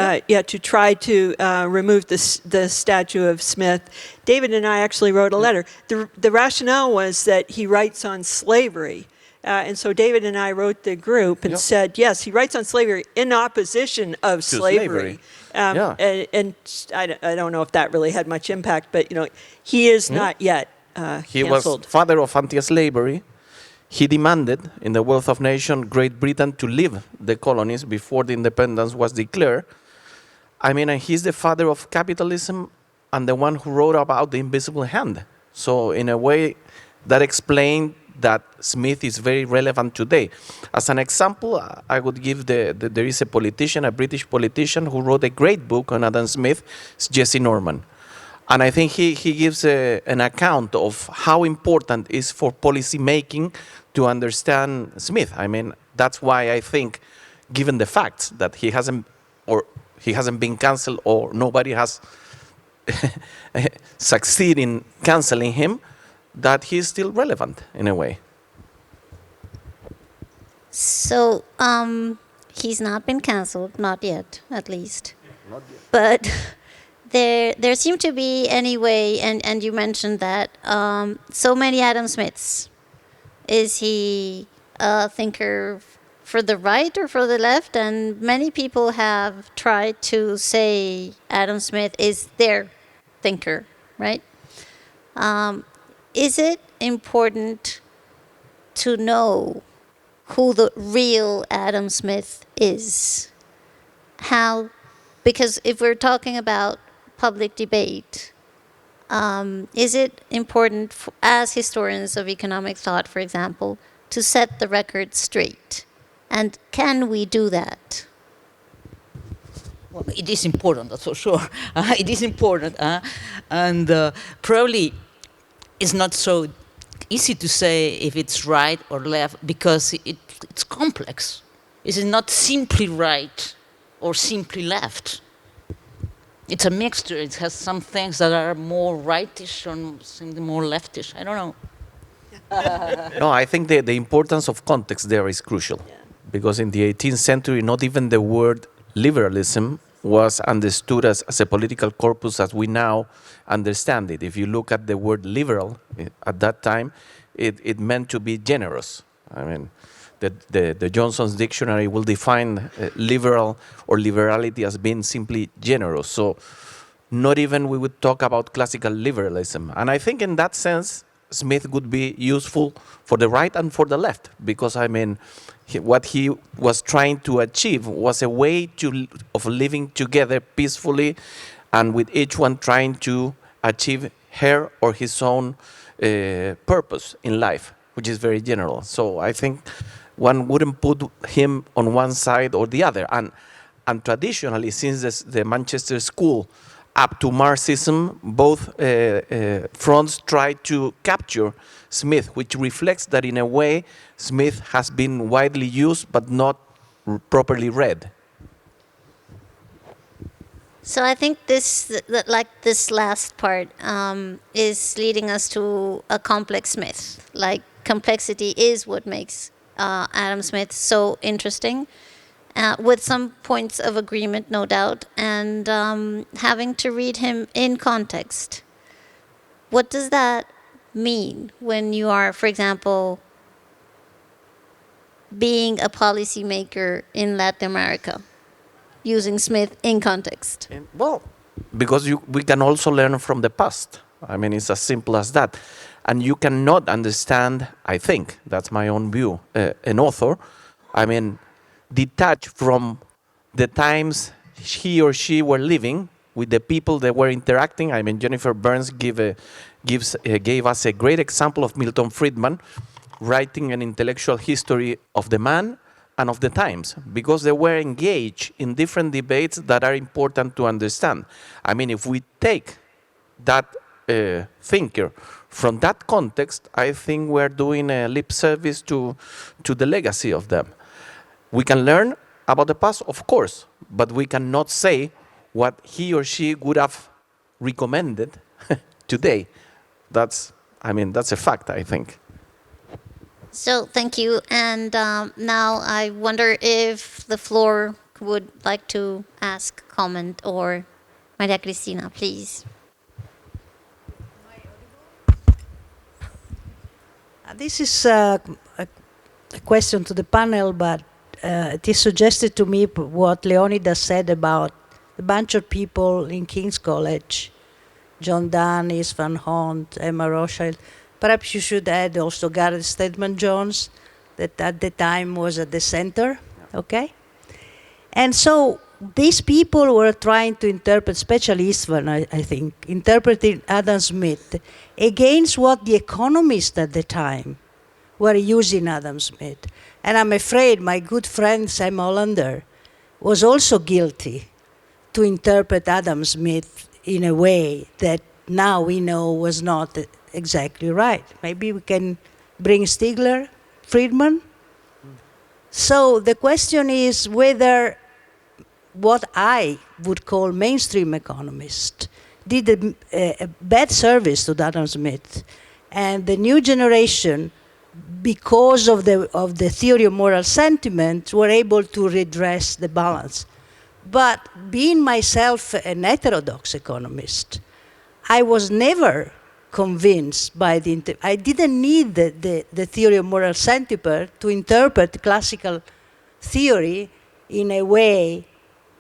try to remove the statue of Smith. David and I actually wrote a letter. The rationale was that he writes on slavery. And so David and I wrote the group and said, yes, he writes on slavery in opposition of slavery. And I don't know if that really had much impact, but he is not yet He canceled. was father of anti-slavery. He demanded in the Wealth of Nations Great Britain to leave the colonies before the independence was declared. I mean, and he's the father of capitalism and the one who wrote about the invisible hand. So in a way, that explained that Smith is very relevant today. As an example, I would give there is a politician, a British politician, who wrote a great book on Adam Smith. It's Jesse Norman. And I think he gives an account of how important it is for policy making to understand Smith. I mean, that's why I think, given the fact that he hasn't been cancelled, or nobody has succeeded in cancelling him, that he's still relevant in a way. So he's not been cancelled, not yet, at least. Not yet. But there seem to be, anyway, and you mentioned that, so many Adam Smiths. Is he a thinker for the right or for the left? And many people have tried to say Adam Smith is their thinker, right? Is it important to know who the real Adam Smith is? How? Because if we're talking about public debate, is it important, as historians of economic thought, for example, to set the record straight? And can we do that? Well, it is important, that's for sure. It is important. And probably it's not so easy to say if it's right or left, because it's complex. It is not simply right or simply left. It's a mixture. It has some things that are more rightish or something more leftish. I don't know. No, I think the importance of context there is crucial. Yeah. Because in the 18th century, not even the word liberalism was understood as a political corpus as we now understand it. If you look at the word liberal at that time, it meant to be generous. I mean, the Johnson's dictionary will define liberal or liberality as being simply generous. So not even we would talk about classical liberalism. And I think in that sense, Smith would be useful for the right and for the left, because I mean, what he was trying to achieve was a way of living together peacefully, and with each one trying to achieve her or his own purpose in life, which is very general. So I think one wouldn't put him on one side or the other. And traditionally, since the Manchester School up to Marxism, both fronts try to capture Smith, which reflects that in a way Smith has been widely used but not properly read. So I think like this last part, is leading us to a complex myth. Like complexity is what makes Adam Smith so interesting, with some points of agreement, no doubt, and having to read him in context. What does that mean when you are, for example, being a policymaker in Latin America, using Smith in context? Well, because we can also learn from the past. I mean, it's as simple as that. And you cannot understand, I think, that's my own view, an author, I mean, detached from the times he or she were living with the people that were interacting. I mean, Jennifer Burns gave us a great example of Milton Friedman writing an intellectual history of the man and of the times, because they were engaged in different debates that are important to understand. I mean, if we take that thinker from that context, I think we're doing a lip service to the legacy of them. We can learn about the past, of course, but we cannot say what he or she would have recommended today. That's a fact, I think. So thank you. And now I wonder if the floor would like to ask, comment, or Maria Cristina, please. This is a question to the panel, but it is suggested to me what Leonidas said about a bunch of people in King's College, John Donne, Is Van Hont, Emma Rothschild. Perhaps you should add also Gareth Stedman Jones, that at the time was at the center, okay? And so these people were trying to interpret, especially Istvan, I think, interpreting Adam Smith against what the economists at the time were using Adam Smith. And I'm afraid my good friend Sam Hollander was also guilty to interpret Adam Smith in a way that now we know was not exactly right. Maybe we can bring Stigler, Friedman. So the question is whether what I would call mainstream economists did a bad service to Adam Smith, and the new generation, because of the theory of moral sentiment, were able to redress the balance. But being myself an heterodox economist, I was never convinced by I didn't need the theory of moral sentiment to interpret classical theory in a way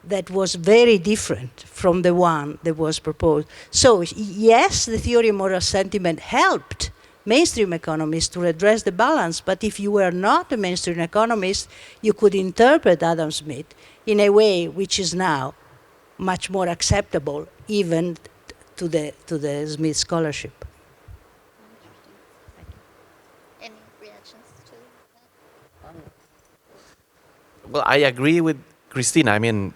that was very different from the one that was proposed. So yes, the theory of moral sentiment helped mainstream economists to redress the balance, but if you were not a mainstream economist, you could interpret Adam Smith in a way which is now much more acceptable even to the Smith scholarship. Any reactions to that? Well, I agree with Christina. I mean,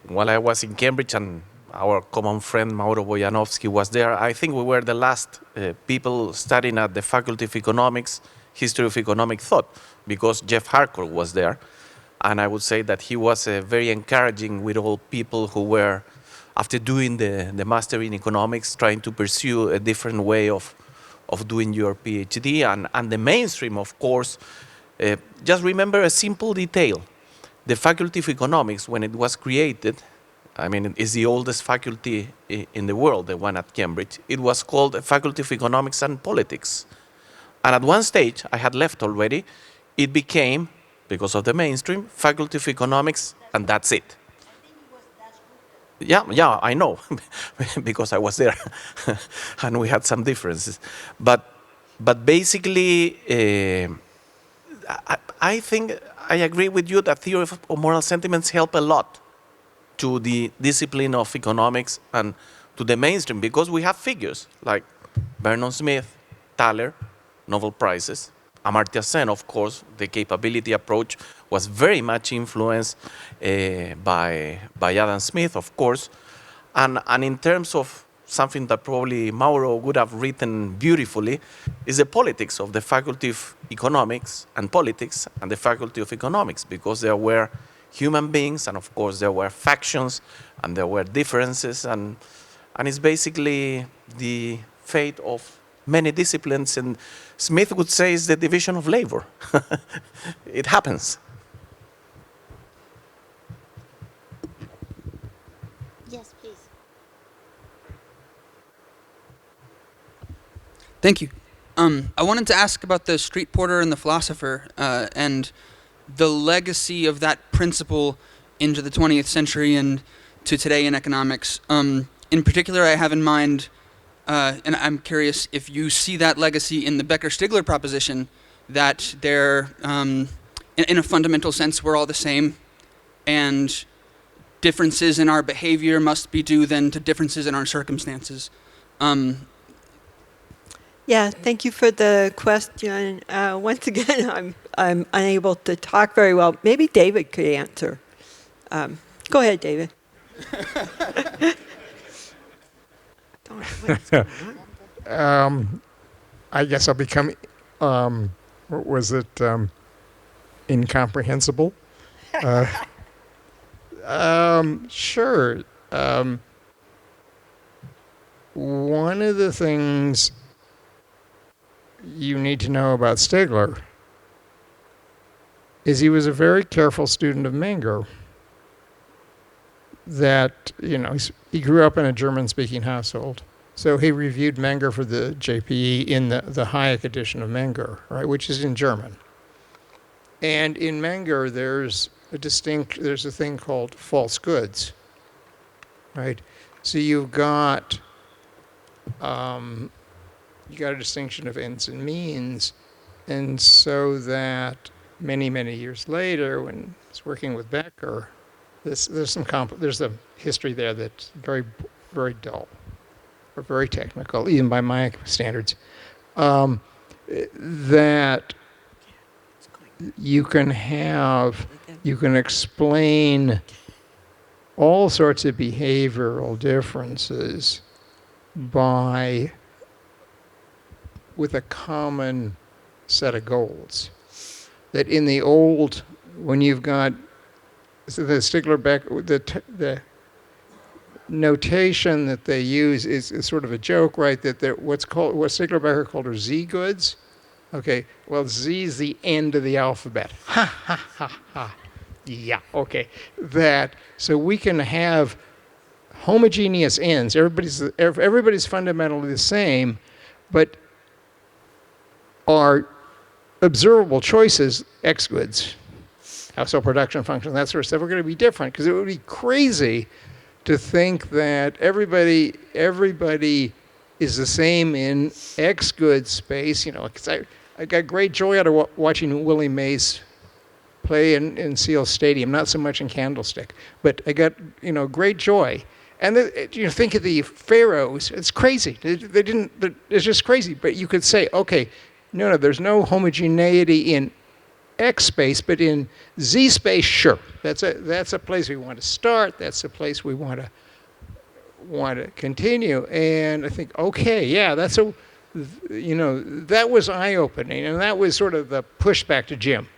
while I was in Cambridge and our common friend Mauro Bojanowski was there, I think we were the last people studying at the Faculty of Economics, History of Economic Thought, because Jeff Harcourt was there. And I would say that he was very encouraging with all people who were, after doing the master in economics, trying to pursue a different way of doing your PhD. And the mainstream, of course, just remember a simple detail. The Faculty of Economics, when it was created, I mean, it is the oldest faculty in the world, the one at Cambridge. It was called the Faculty of Economics and Politics. And at one stage, I had left already, it became, because of the mainstream, Faculty of Economics, and that's it. Yeah, I know, because I was there, and we had some differences. But basically, I think I agree with you that theory of moral sentiments help a lot to the discipline of economics and to the mainstream, because we have figures like Vernon Smith, Thaler, Nobel Prizes, Amartya Sen, of course. The capability approach was very much influenced by Adam Smith, of course. And in terms of something that probably Mauro would have written beautifully, is the politics of the Faculty of Economics and Politics and the Faculty of Economics, because there were human beings, and of course there were factions, and there were differences, and it's basically the fate of many disciplines, and Smith would say it's the division of labor. It happens. Yes, please. Thank you. I wanted to ask about the street porter and the philosopher and the legacy of that principle into the 20th century and to today in economics. In particular, I have in mind, and I'm curious if you see that legacy in the Becker-Stigler proposition that they're, in a fundamental sense, we're all the same, and differences in our behavior must be due then to differences in our circumstances. Yeah, thank you for the question. Once again, I'm unable to talk very well. Maybe David could answer. Go ahead, David. I guess I'll become, what was it, incomprehensible? Sure. One of the things you need to know about Stigler is he was a very careful student of Menger. That, he grew up in a German-speaking household. So he reviewed Menger for the JPE in the Hayek edition of Menger, right, which is in German. And in Menger, there's a thing called false goods, right? So you've got a distinction of ends and means, and so that many, many years later, when I was working with Becker, there's a history there that's very, very dull, or very technical, even by my standards, that you can explain all sorts of behavioral differences with a common set of goals. That in the old, when you've got the Stigler-Becker, the notation that they use is sort of a joke, right? That what Stigler-Becker called are Z goods. Okay, well, Z is the end of the alphabet. Ha, ha, ha, ha. Yeah, okay. So we can have homogeneous ends. Everybody's fundamentally the same, but are observable choices, X goods, household production function, that sort of stuff, are going to be different, because it would be crazy to think that everybody is the same in X goods space. Because I got great joy out of watching Willie Mays play in Seal Stadium, not so much in Candlestick, but I got great joy. And think of the pharaohs. It's crazy. It's just crazy. But you could say, okay, no, there's no homogeneity in X space, but in Z space, sure. That's a place we want to start. That's a place we want to continue. And I think, okay, yeah, that was eye-opening, and that was sort of the pushback to Jim.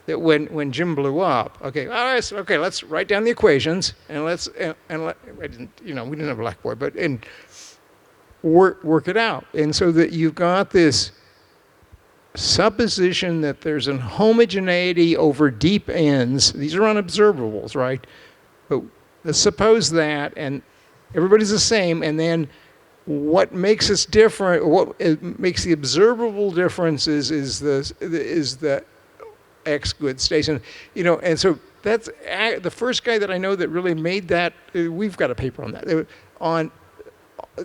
That when Jim blew up, okay, all right, so, okay, let's write down the equations, and we didn't have a blackboard, but work it out. And so that you've got this supposition that there's an homogeneity over deep ends. These are unobservables, right? But let's suppose that, and everybody's the same, and then what makes us different, what makes the observable differences is the X good station, and so that's the first guy that I know that really made that. We've got a paper on that.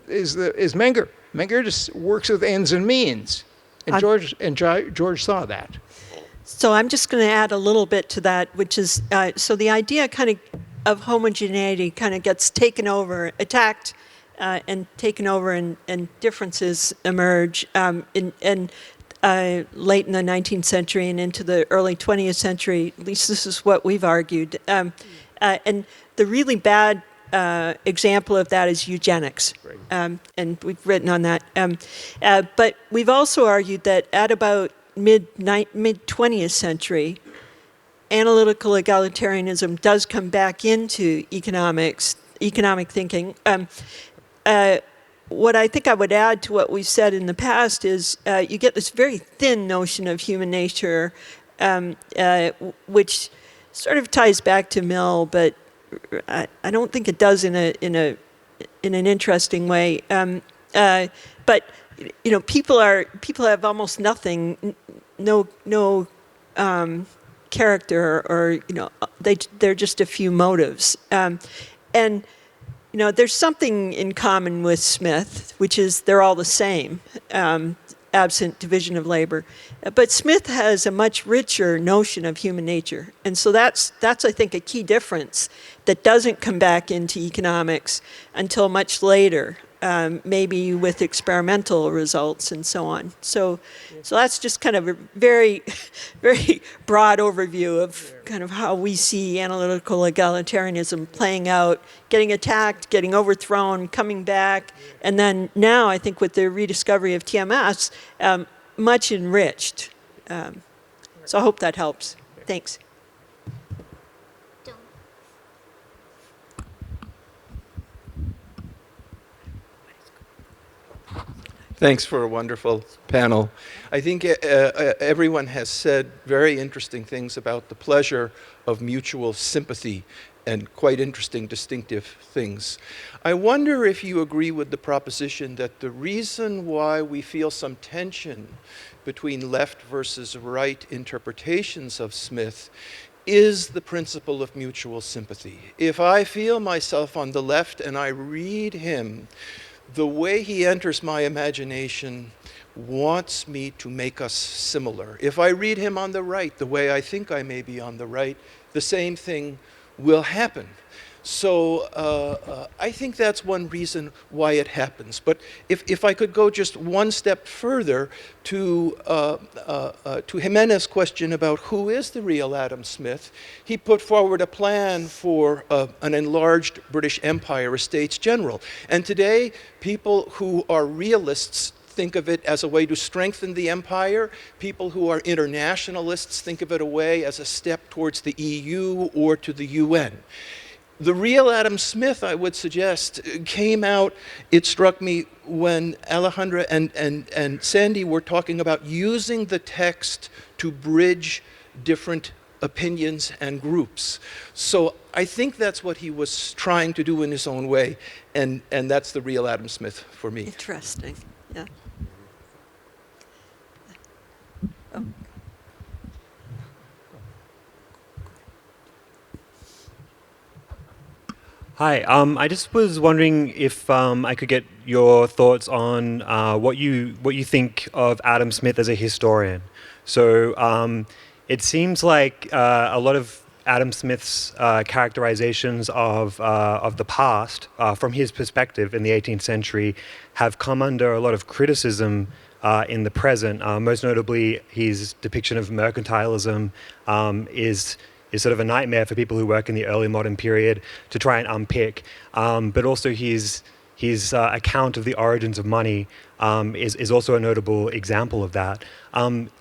Is Menger. Menger just works with ends and means, and George saw that. So I'm just going to add a little bit to that, which is so the idea of homogeneity kind of gets taken over, attacked, and taken over, and differences emerge late in the 19th century and into the early 20th century. At least this is what we've argued. And the really bad example of that is eugenics, and we've written on that. But we've also argued that at about mid 20th century, analytical egalitarianism does come back into economic thinking. What I think I would add to what we've said in the past is you get this very thin notion of human nature, which sort of ties back to Mill, but I don't think it does in an interesting way. But people have almost nothing, no character, or they're just a few motives, and there's something in common with Smith, which is they're all the same, absent division of labor. But Smith has a much richer notion of human nature. And so that's I think, a key difference that doesn't come back into economics until much later, maybe with experimental results and so on. So that's just kind of a very, very broad overview of kind of how we see analytical egalitarianism playing out, getting attacked, getting overthrown, coming back, and then now I think with the rediscovery of TMS, much enriched. So I hope that helps. Thanks. Thanks for a wonderful panel. I think everyone has said very interesting things about the pleasure of mutual sympathy and quite interesting, distinctive things. I wonder if you agree with the proposition that the reason why we feel some tension between left versus right interpretations of Smith is the principle of mutual sympathy. If I feel myself on the left and I read him, the way he enters my imagination wants me to make us similar. If I read him on the right, the way I think I may be on the right, the same thing will happen. So I think that's one reason why it happens. But if I could go just one step further to Jimena's question about who is the real Adam Smith, he put forward a plan for an enlarged British Empire, a States General. And today, people who are realists think of it as a way to strengthen the empire. People who are internationalists think of it a way as a step towards the EU or to the UN. The real Adam Smith, I would suggest, came out, it struck me, when Alejandra and Sandy were talking about using the text to bridge different opinions and groups. So I think that's what he was trying to do in his own way, and that's the real Adam Smith for me. Interesting, yeah. Oh. Hi, I just was wondering if I could get your thoughts on what you think of Adam Smith as a historian. So it seems like a lot of Adam Smith's characterizations of the past, from his perspective in the 18th century, have come under a lot of criticism in the present. Most notably, his depiction of mercantilism is sort of a nightmare for people who work in the early modern period to try and unpick. But also his account of the origins of money is also a notable example of that.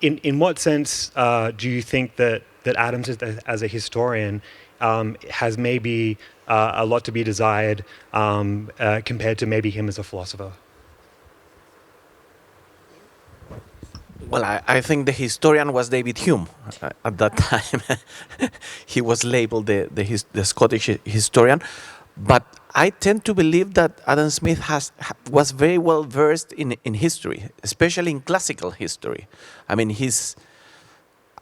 In what sense do you think that Adams as a historian has maybe a lot to be desired compared to maybe him as a philosopher? Well, I think the historian was David Hume at that time. He was labeled the Scottish historian. But I tend to believe that Adam Smith was very well versed in history, especially in classical history. I mean,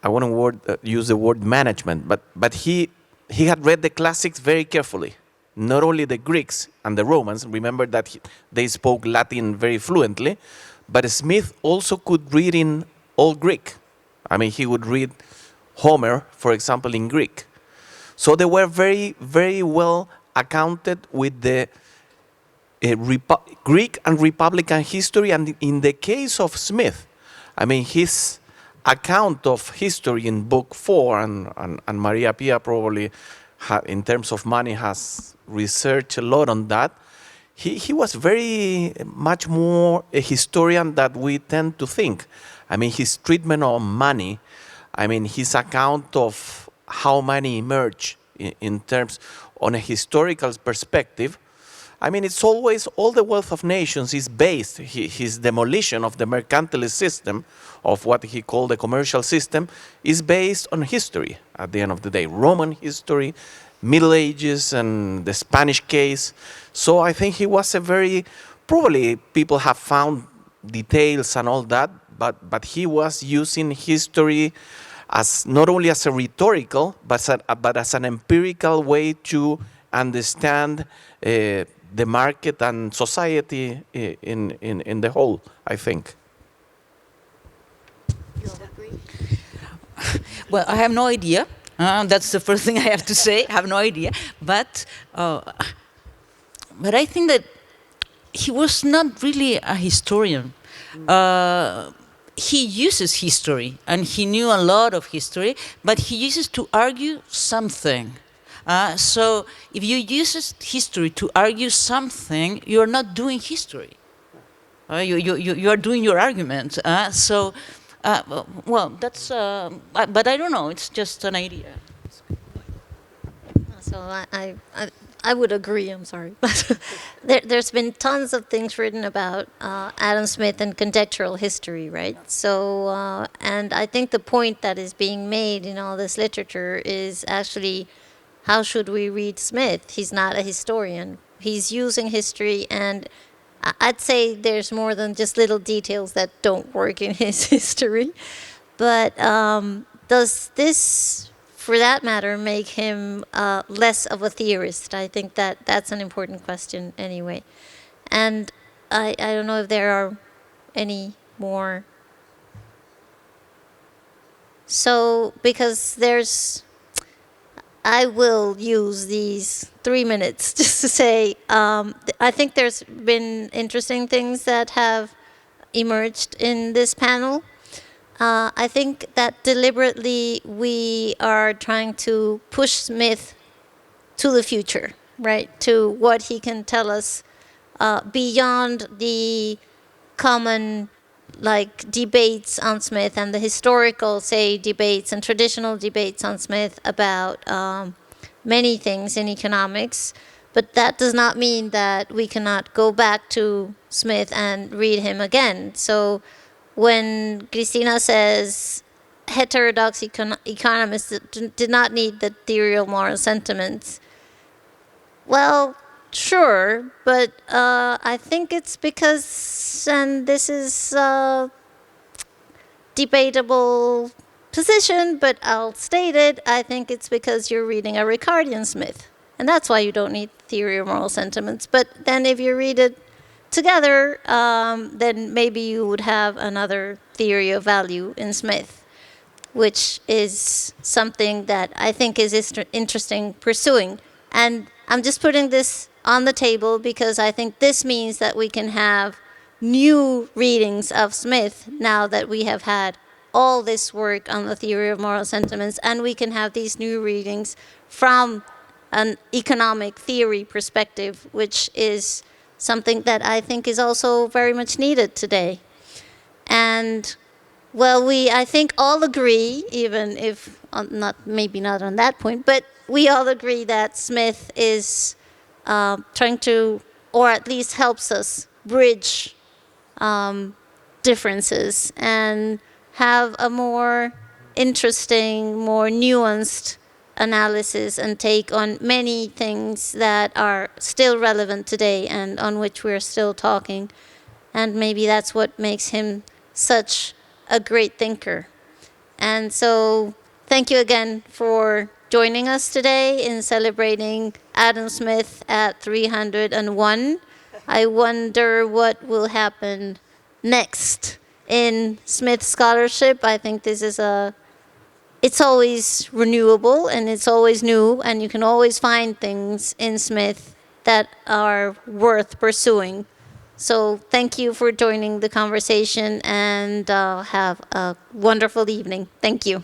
I want to use the word management, but he had read the classics very carefully. Not only the Greeks and the Romans. Remember that they spoke Latin very fluently. But Smith also could read in Old Greek. I mean, he would read Homer, for example, in Greek. So they were very, very well accounted with the Greek and Republican history. And in the case of Smith, I mean, his account of history in Book 4, and Maria Pia probably in terms of money, has researched a lot on that. He was very much more a historian than we tend to think. I mean, his treatment of money, I mean, his account of how money emerged in terms on a historical perspective. I mean, it's always all the wealth of nations is based, his demolition of the mercantilist system, of what he called the commercial system, is based on history at the end of the day. Roman history, Middle Ages, and the Spanish case. So I think he was a very, probably people have found details and all that, but he was using history as not only as a rhetorical, but as an empirical way to understand the market and society in the whole, I think. Well, I have no idea. That's the first thing I have to say. I have no idea. But I think that he was not really a historian. He uses history, and he knew a lot of history, but he uses to argue something. So if you use history to argue something, you are not doing history. You are doing your argument. Well, that's. But I don't know. It's just an idea. So I would agree. I'm sorry, but there's been tons of things written about Adam Smith and contextual history, right? So and I think the point that is being made in all this literature is actually, how should we read Smith? He's not a historian. He's using history, and I'd say there's more than just little details that don't work in his history. But does this, for that matter, make him less of a theorist? I think that's an important question anyway. And I don't know if there are any more. So, because I will use these 3 minutes just to say, I think there's been interesting things that have emerged in this panel. I think that deliberately we are trying to push Smith to the future, right? To what he can tell us beyond the common debates on Smith and the historical, say, debates and traditional debates on Smith about many things in economics. But that does not mean that we cannot go back to Smith and read him again. So when Cristina says heterodox economists did not need the theory of moral sentiments, well, sure, but I think it's because, and this is a debatable position, but I'll state it, I think it's because you're reading a Ricardian Smith. And that's why you don't need theory of moral sentiments. But then if you read it together, then maybe you would have another theory of value in Smith, which is something that I think is interesting pursuing. And I'm just putting this on the table because I think this means that we can have new readings of Smith now that we have had all this work on the theory of moral sentiments, and we can have these new readings from an economic theory perspective, which is something that I think is also very much needed today. And well, I think all agree, even if maybe not on that point, but we all agree that Smith is trying to, or at least helps us, bridge differences and have a more interesting, more nuanced analysis and take on many things that are still relevant today and on which we're still talking. And maybe that's what makes him such a great thinker. And so thank you again for joining us today in celebrating Adam Smith at 301. I wonder what will happen next in Smith scholarship. I think this is it's always renewable and it's always new, and you can always find things in Smith that are worth pursuing. So thank you for joining the conversation, and have a wonderful evening. Thank you.